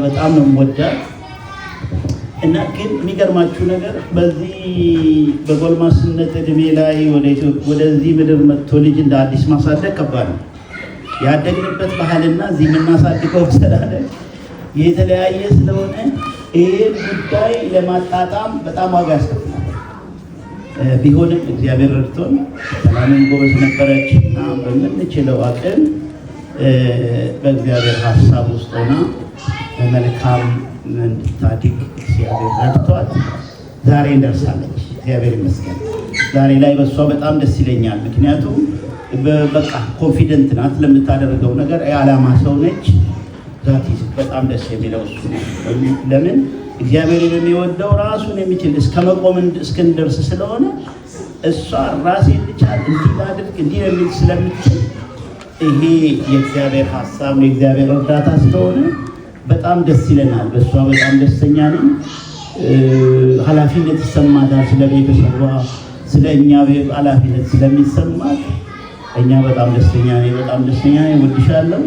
በጣም ነው የምወዳት እና ግን የሚገርማችሁ ነገር በዚህ በጎልማስነት እድሜ ላይ ወደዚህ ምድር መጥቶ ልጅ እንደ አዲስ ማሳደግ ከባድ ነው። ያደግንበት ባህልና እዚህ የምናሳድገው አስተዳደግ የተለያየ ስለሆነ ይህን ጉዳይ ለማጣጣም በጣም ዋጋ ያስከፍላል። ቢሆንም እግዚአብሔር ረድቶን ሰላምን ጎበዝ ነበረች እና በምንችለው አቅም በእግዚአብሔር ሀሳብ ውስጥ ሆና በመልካም እንድታድግ እግዚአብሔር ረድቷት ዛሬ እንደርሳለች። እግዚአብሔር ይመስገን። ዛሬ ላይ በእሷ በጣም ደስ ይለኛል። ምክንያቱም በቃ ኮንፊደንት ናት ለምታደርገው ነገር። የዓላማ ሰው ነች። ዛቲ በጣም ደስ የሚለው እሱ ነው። ለምን እግዚአብሔር የሚወደው ራሱን የሚችል እስከ መቆም እስክንደርስ ስለሆነ እሷ ራሴን ልቻል እንዲህ ላድርግ እንዲህ የሚል ስለምትችል ይሄ የእግዚአብሔር ሀሳብ ነው፣ የእግዚአብሔር እርዳታ ስለሆነ በጣም ደስ ይለናል። በእሷ በጣም ደስተኛ ነኝ። ኃላፊነት ይሰማታል ስለ ቤተሰቧ፣ ስለ እኛ ኃላፊነት ስለሚሰማት እኛ በጣም ደስተኛ ነኝ፣ በጣም ደስተኛ ነኝ። እወድሻለሁ።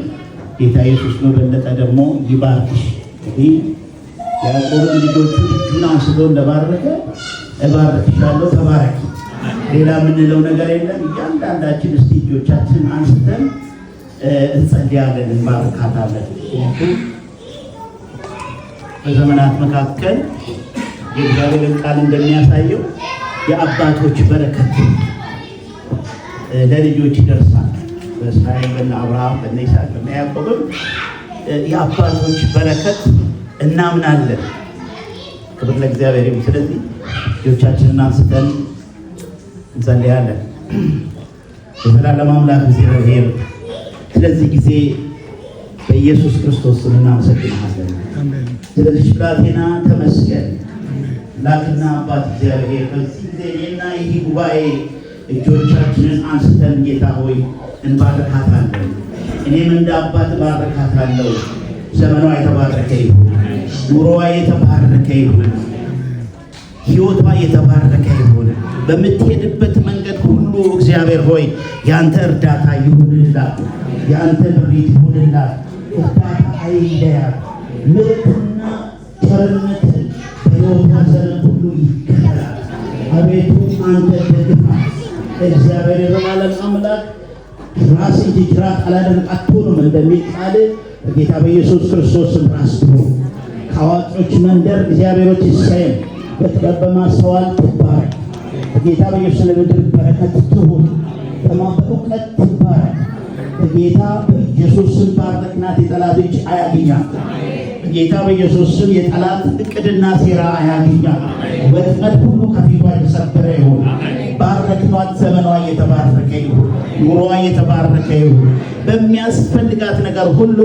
ጌታ ኢየሱስ በበለጠ ደግሞ ይባርክሽ። እንግዲህ ያዕቆብን ልጆቹ እጁን አንስቶ እንደባረከ እባርክሻለሁ፣ ተባረኪ። ሌላ የምንለው ነገር የለም። እያንዳንዳችን እስቲ እጆቻችን አንስተን እንጸልያለን፣ እንባርካታለን። በዘመናት መካከል የእግዚአብሔርን ቃል እንደሚያሳየው የአባቶች በረከት ለልጆች ይደርሳል። በእስራኤል በነ አብርሃም በነ ይስሐቅ በነ ያዕቆብም የአባቶች በረከት እናምናለን። ክብር ለእግዚአብሔር ይሁን። ስለዚህ ልጆቻችንን አንስተን እንጸልያለን። የዘላለም አምላክ እግዚአብሔር ስለዚህ ጊዜ በኢየሱስ ክርስቶስ ስም እናመሰግናለን። ስለዚህ ብላቴና ተመስገን። አምላክና አባት እግዚአብሔር በዚህ ጊዜ እኔና ይህ ጉባኤ እጆቻችንን አንስተን ጌታ ሆይ እንባረካታለን። እኔም እንደ አባት ባረካታለሁ። ዘመኗ የተባረከ ይሁን፣ ኑሮዋ የተባረከ ይሁን፣ ሕይወቷ የተባረከ ይሁን። በምትሄድበት መንገድ ሁሉ እግዚአብሔር ሆይ ያንተ እርዳታ ይሁንላት፣ ያንተ ምሪት ይሁንላት። እርዳታ አይለያት። ምሕረትና ቸርነትን በሕይወቷ ዘመን ሁሉ ይከተላል። አቤቱ አንተ ደግፋ። እግዚአብሔር የዘላለም አምላክ ራስ እንጂ ጅራት አላደረቃችሁም እንደሚል ቃል በጌታ በኢየሱስ ክርስቶስ ስም ራስ ትሁን። ከአዋቂዎች መንደር እግዚአብሔሮች ይሰየም። በጥበብ በማስተዋል ትባረክ። በጌታ በኢየሱስ ለምድር በረከት ትሁን። በእውቀት ትባረክ። በጌታ በኢየሱስ ስም ባረክናት። የጠላት እጅ አያገኛት። በጌታ በኢየሱስ ስም የጠላት እቅድና ሴራ አያገኛት። ወጥመድ ሁሉ ከፊቷ የተሰበረ ይሁን። ባረክኗት። ዘመኗ የተባረከ ይሁን። ኑሮዋ የተባረከ ይሁን። በሚያስፈልጋት ነገር ሁሉ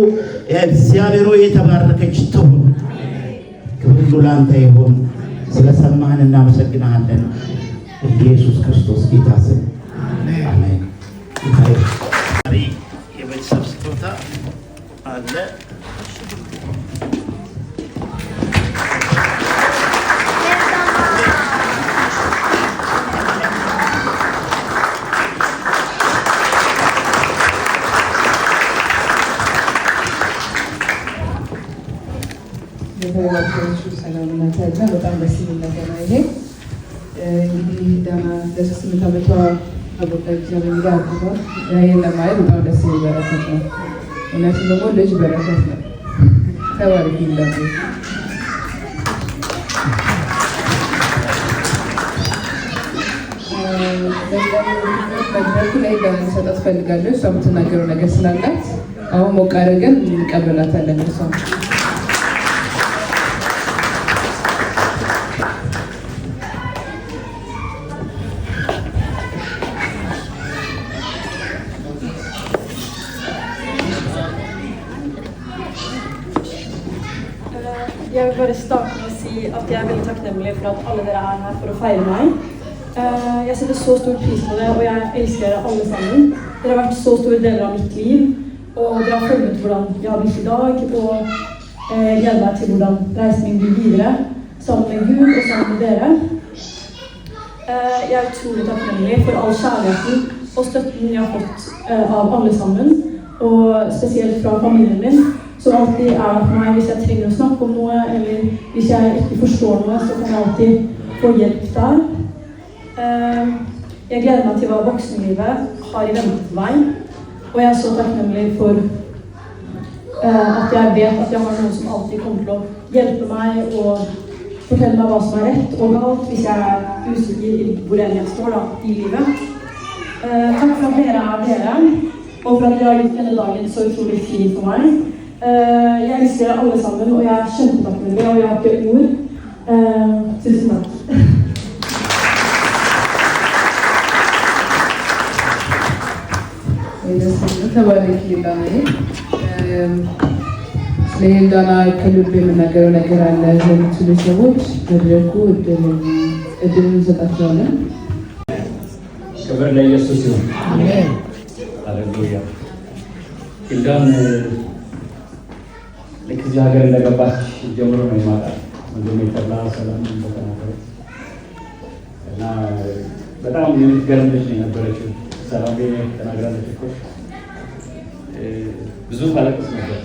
እግዚአብሔር የተባረከች ትሁን። ክብር ሁሉ ላንተ ይሁን። ስለሰማህን እናመሰግናለን። ኢየሱስ ክርስቶስ ጌታ ስም አሜን። የቤተሰብ ስጦታ አለ። ሰላምና ታዲያ በጣም ደስ የሚል ነገር ነው። ይሄ እንግዲህ ዳና ለ8 ዓመቷ አቦታ እግዚአብሔር ጋር አድርጓል። ይሄን ለማየት በጣም ደስ የሚል በረከት ነው። እውነቱም ደግሞ ልጅ በረከት ነው። ተባረክ ይላል። በመድረኩ ላይ ደግሞ ሰጣት ፈልጋለሁ። እሷ የምትናገረው ነገር ስላላት አሁን ሞቅ አድርገን እንቀበላታለን። እሷ Jeg vil bare starte med å si at jeg er veldig takknemlig for at alle dere er her for å feire meg. Jeg setter så stor pris på det, og jeg elsker dere alle sammen. Dere har vært så store deler av mitt liv, og dere har formet hvordan jeg har blitt i dag, og gleder meg til hvordan reisen min blir videre, sammen med Gud og sammen med dere. Jeg er utrolig takknemlig for all kjærligheten og støtten jeg har fått av alle sammen, og spesielt fra familien min, som alltid er for meg hvis jeg trenger å snakke om noe, eller hvis jeg ikke forstår noe, så kan jeg alltid få hjelp der. Jeg gleder meg til hva voksenlivet har i vente på meg, og jeg er så takknemlig for at jeg vet at jeg har noen som alltid kommer til å hjelpe meg og fortelle meg hva som er rett og galt hvis jeg er usikker i hvor enn jeg står da, i livet. Takk for at dere er dere, og for at dere har gjort denne dagen så utrolig fin for meg. Jeg elsker dere alle sammen, og jeg er kjempetakknemlig, og jeg har ikke ord. Tusen takk. ተባረክ ይላል። ለሄልዳና ከልብ የምናገረው ነገር አለ የምትሉ ሰዎች መድረኩ እድል እንሰጣቸዋለን። ክብር ለኢየሱስ ይሁን። አሜን። ሃሌሉያ። ኪልዳን ልክ እዚህ ሀገር እንደገባች ጀምሮ ነው የማውቃት። ወንድሜ ተብላ ሰላም እንደተናገረች እና በጣም የምትገርም ልጅ ነው የነበረችው። ሰላም ተናግራለች እኮ ብዙ ታለቅስ ነበር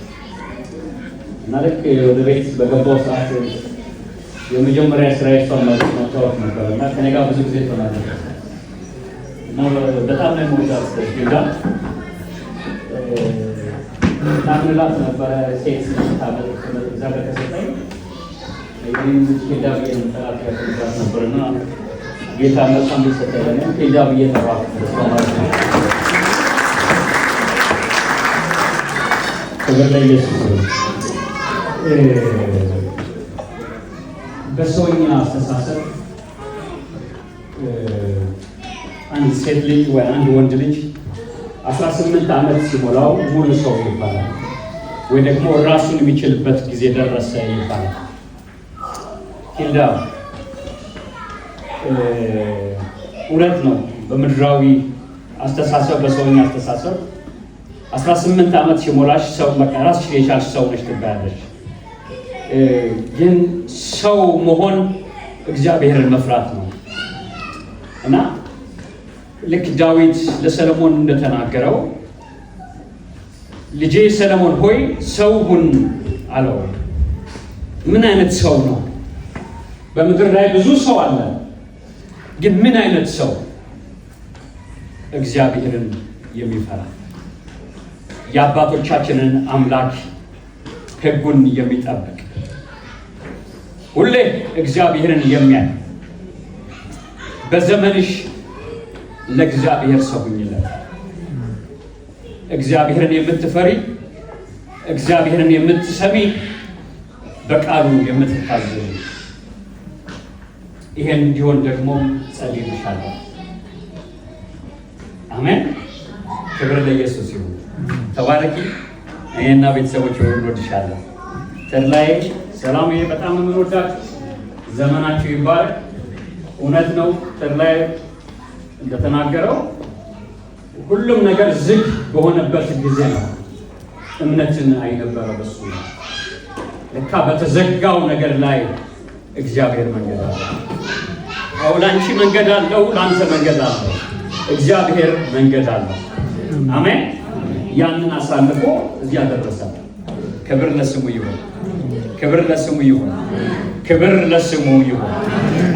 እና ልክ ወደ ቤት በገባው ሰዓት የመጀመሪያ ስራ እሷን ማጫወት ነበር እና ከኔ ጋር ብዙ ጊዜ ትሆናለች እና በጣም ነው የምወዳት ኪልዳን ናምንላት ነበረ። ሴት ታመጥ እዛ ከተሰጠኝ ይህን ኬዳ ብዬ ጠላት ያስፈልጋት ነበርና ጌታ መልካም ሊሰጠኝ ኬዳ ብዬ ጠራት። ክብር ለኢየሱስ። በሰውኛ አስተሳሰብ አንድ ሴት ልጅ ወይ አንድ ወንድ ልጅ 18 ዓመት ሲሞላው ሙሉ ሰው ይባላል፣ ወይ ደግሞ ራሱን የሚችልበት ጊዜ ደረሰ ይባላል። ኪልዳ እውነት ነው። በምድራዊ አስተሳሰብ፣ በሰውኛ አስተሳሰብ 18 ዓመት ሲሞላሽ ሰው በቃ ራስሽን የቻልሽ ሰው ነሽ ትባያለሽ። ግን ሰው መሆን እግዚአብሔርን መፍራት ነው እና ልክ ዳዊት ለሰለሞን እንደተናገረው ልጄ ሰለሞን ሆይ ሰው ሁን አለው። ምን አይነት ሰው ነው? በምድር ላይ ብዙ ሰው አለ፣ ግን ምን አይነት ሰው? እግዚአብሔርን የሚፈራ የአባቶቻችንን አምላክ ሕጉን የሚጠብቅ ሁሌ እግዚአብሔርን የሚያይ በዘመንሽ ለእግዚአብሔር ሰው ሁኝለት። እግዚአብሔርን የምትፈሪ፣ እግዚአብሔርን የምትሰሚ፣ በቃሉ የምትታዘዙ ይሄን እንዲሆን ደግሞ ጸልይልሻለሁ። አሜን። ክብር ለኢየሱስ ይሁን። ተባረኪ። እኔና ቤተሰቦች ወድሻለሁ። ተድላዬ፣ ሰላምዬ በጣም የምንወዳችሁ ዘመናችሁ ይባረክ። እውነት ነው ተድላዬ እንደተናገረው ሁሉም ነገር ዝግ በሆነበት ጊዜ ነው እምነትን አይነበረው በሱ ነው። ለካ በተዘጋው ነገር ላይ እግዚአብሔር መንገድ አለው። አዎ ላንቺ መንገድ አለው፣ ላንተ መንገድ አለው፣ እግዚአብሔር መንገድ አለው። አሜን። ያንን አሳልፎ እዚያ ደረሰ። ክብር ለስሙ ይሁን፣ ክብር ለስሙ ይሁን፣ ክብር ለስሙ ይሁን።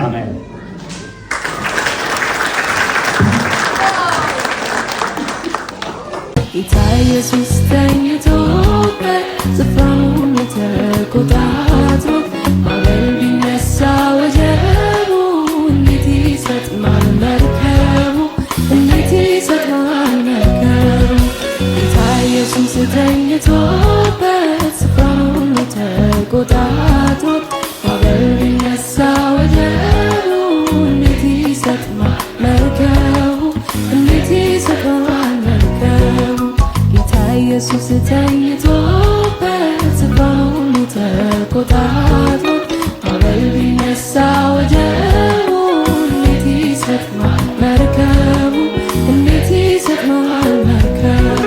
አሜን። ጌታ ኢየሱስ ተኝቶበት ስፍራውን ተቆጣጥሮት ማዕበል ቢነሳ ወጀቡ እንዴት ይሰጥማል መርከቡ፣ እንዴት ይሰጥማል መርከቡ። ጌታ ኢየሱስ ተኝቶበት ስፍራውን ተቆጣጥሮት ማዕበል ቢነሳ ወጀቡ እንዴት ይሰጥማል መርከቡ፣ እንዴት ይሰጥማል መርከቡ። ኢየሱስ ተኝቶበት ስፍራውን ተቆጣጥሮት ማዕበል ቢነሳ ወጀቡ እንዴት ይሰጥማል መርከቡ፣ እንዴት ይሰጥማል መርከቡ።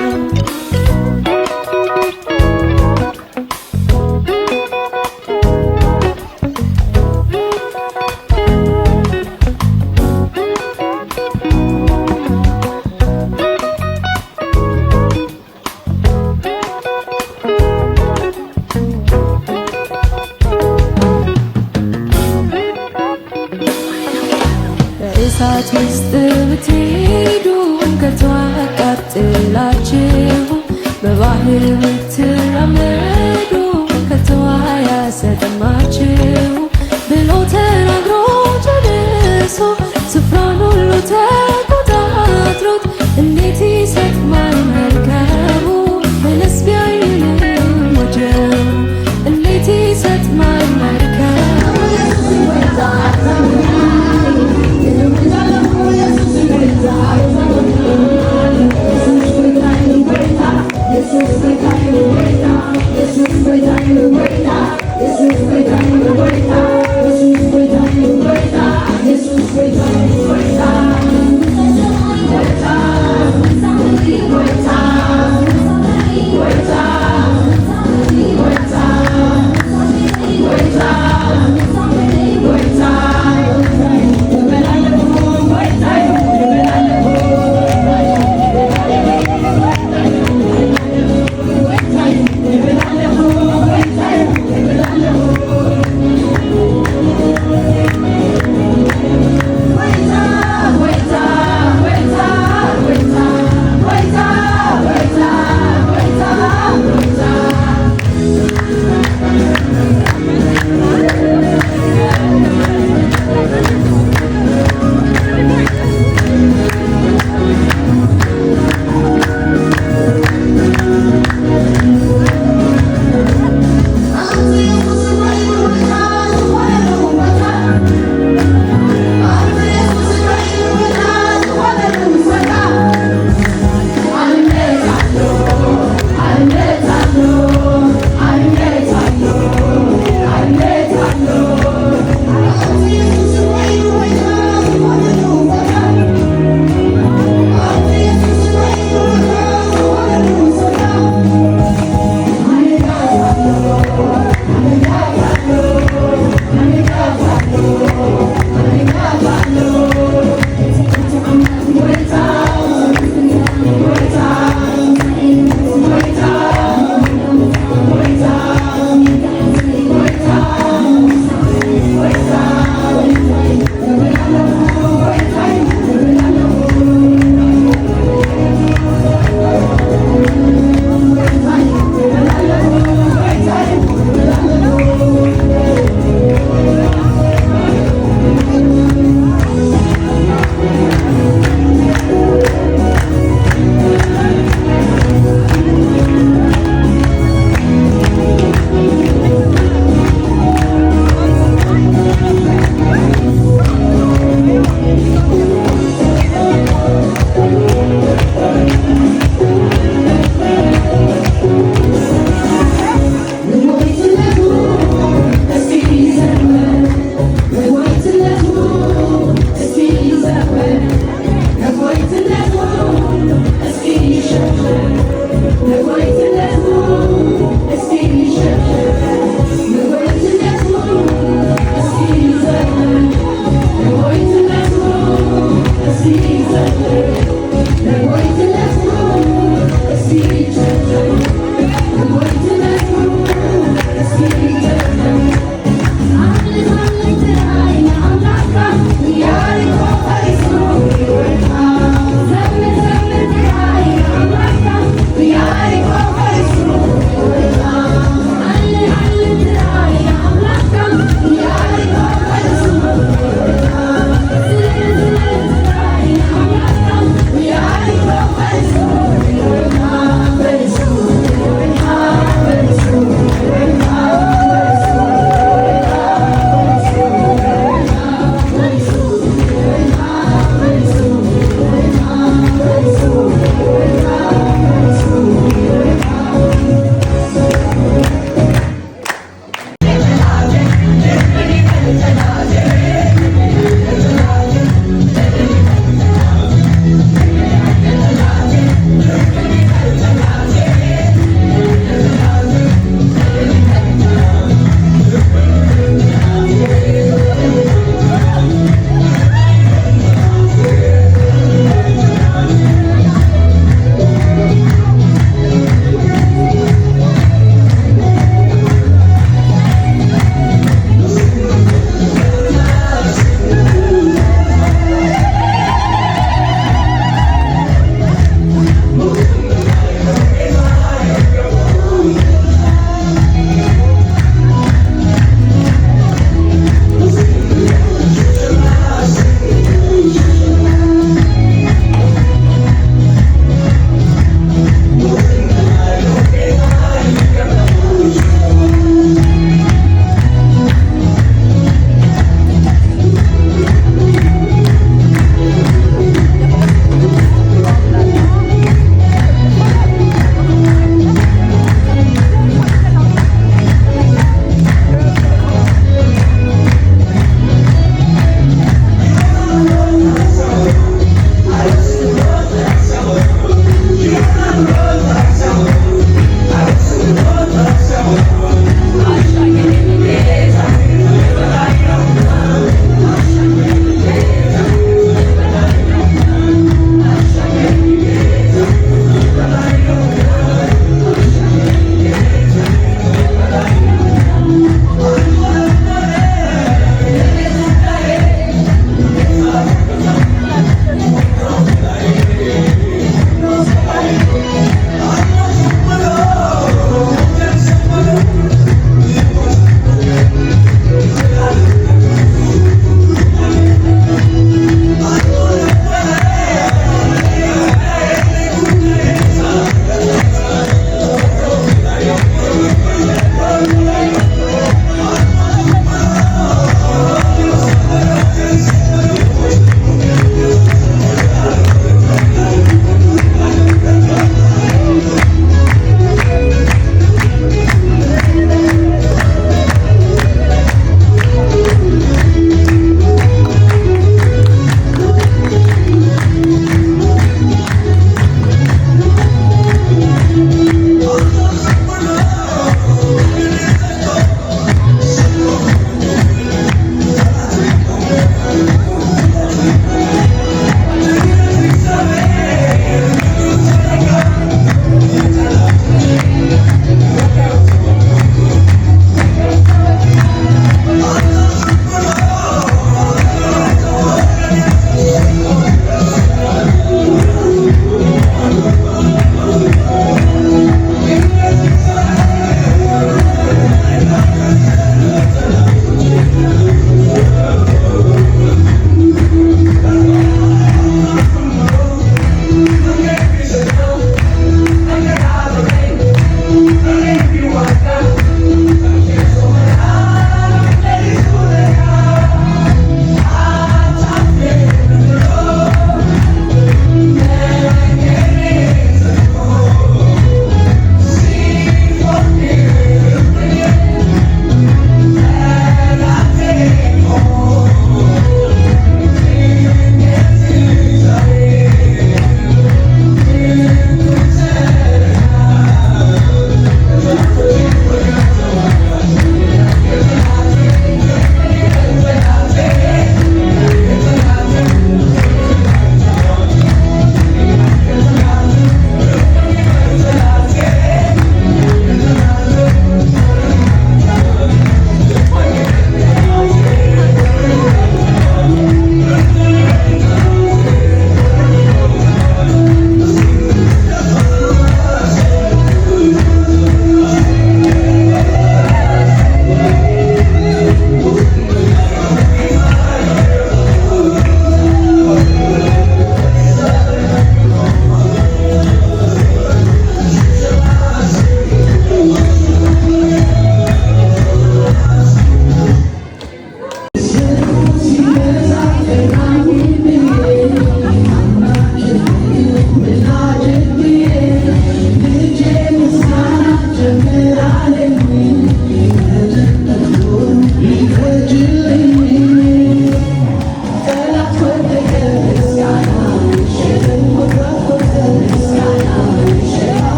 በእሳት ውስጥ ብትሄዱ ከቶ አያቃጥላችሁ፣ በባህር ብትራመዱ ከቶ አያሰጥማችሁ ብሎ ተናግሮ ጨርሶ ስፍራውን ሁሉ ተቆጣጥሮት እንዴት ይሰጥማል መርከቡ፣ መለስ ቢያይልም ወጀቡ እንዴት ይሰጥማል መርከቡ።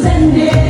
Sunday,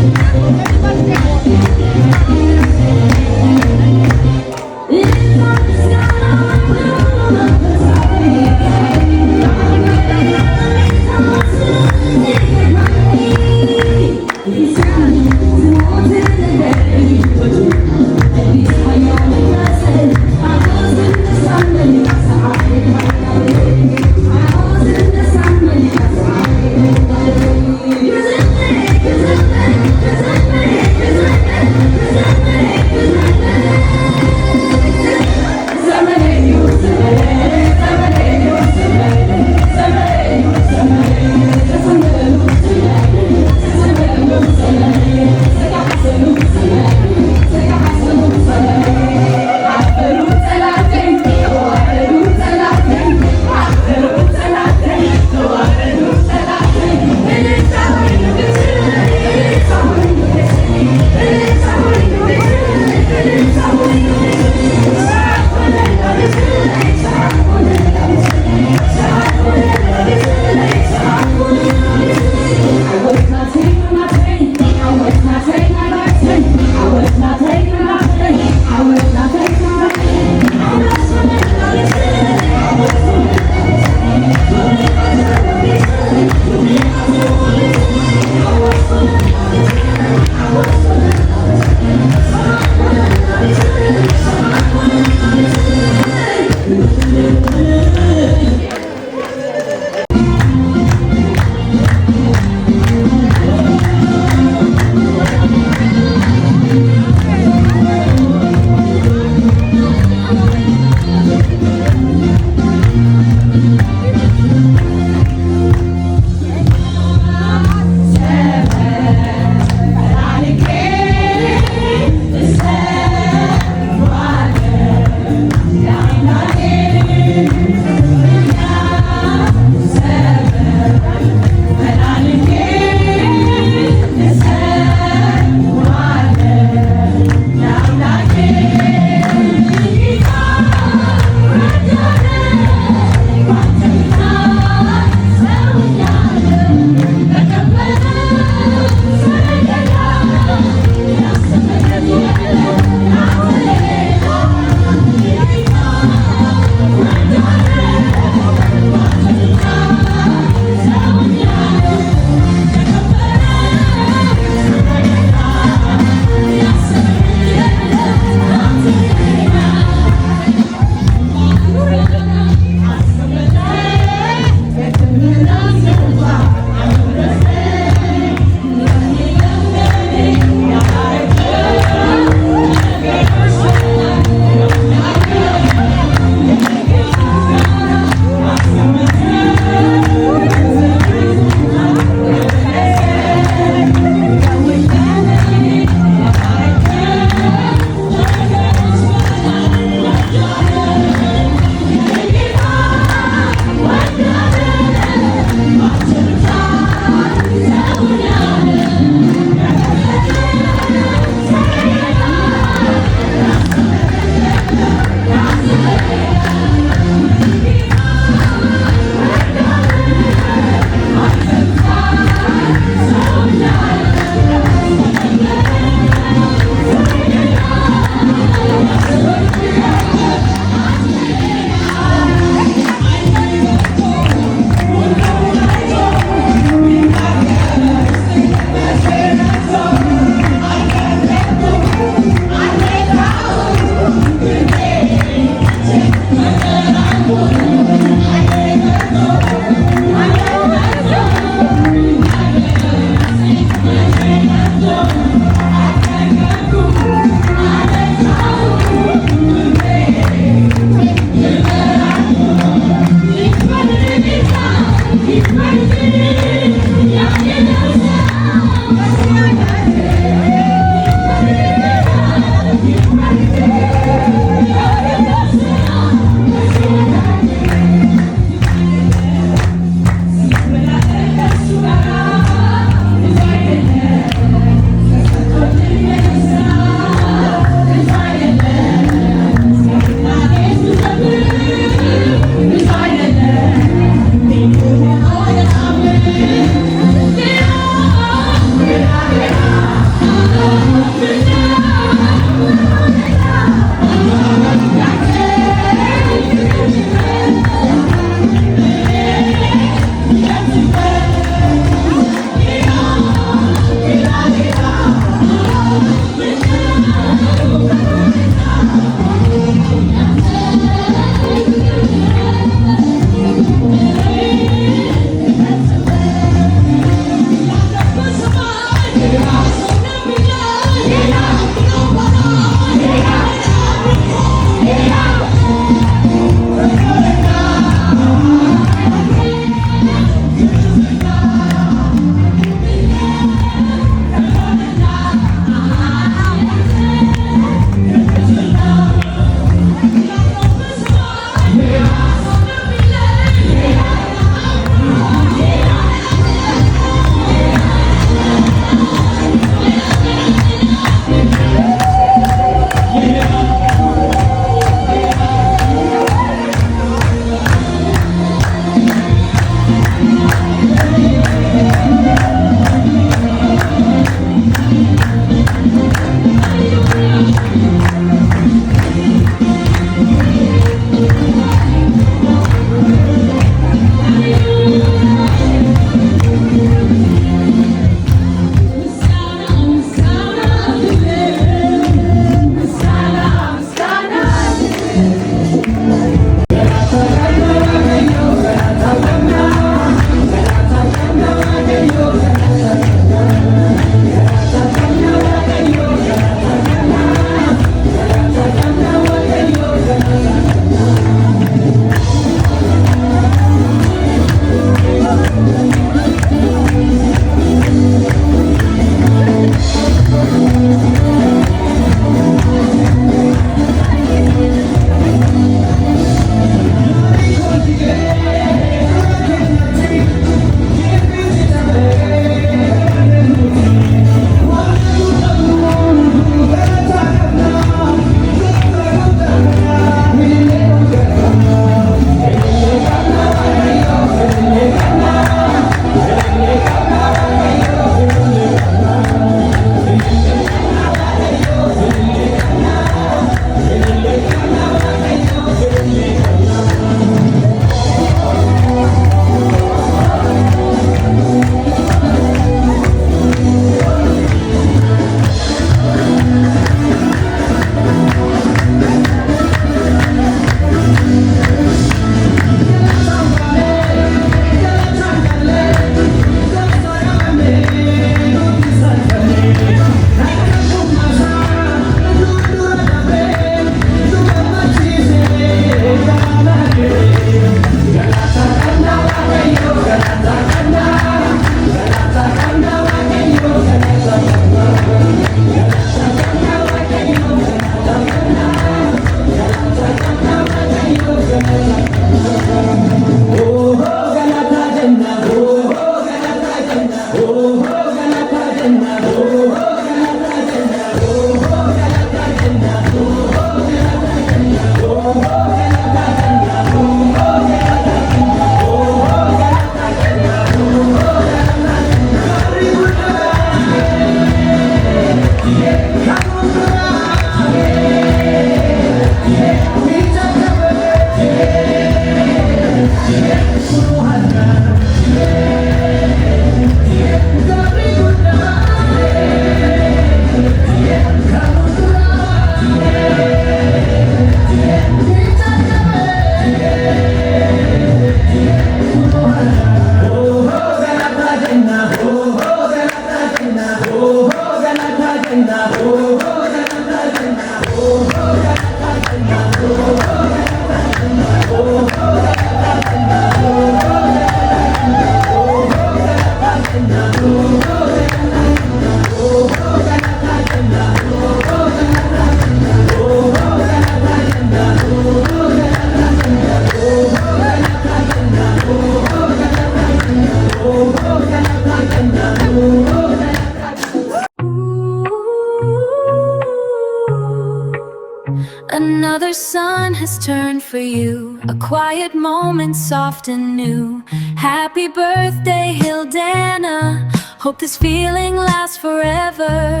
Another sun has turned for you, a quiet moment, soft and new. Happy birthday, Hildana. Hope this feeling lasts forever.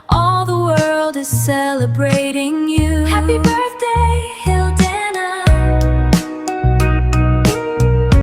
All the celebrating.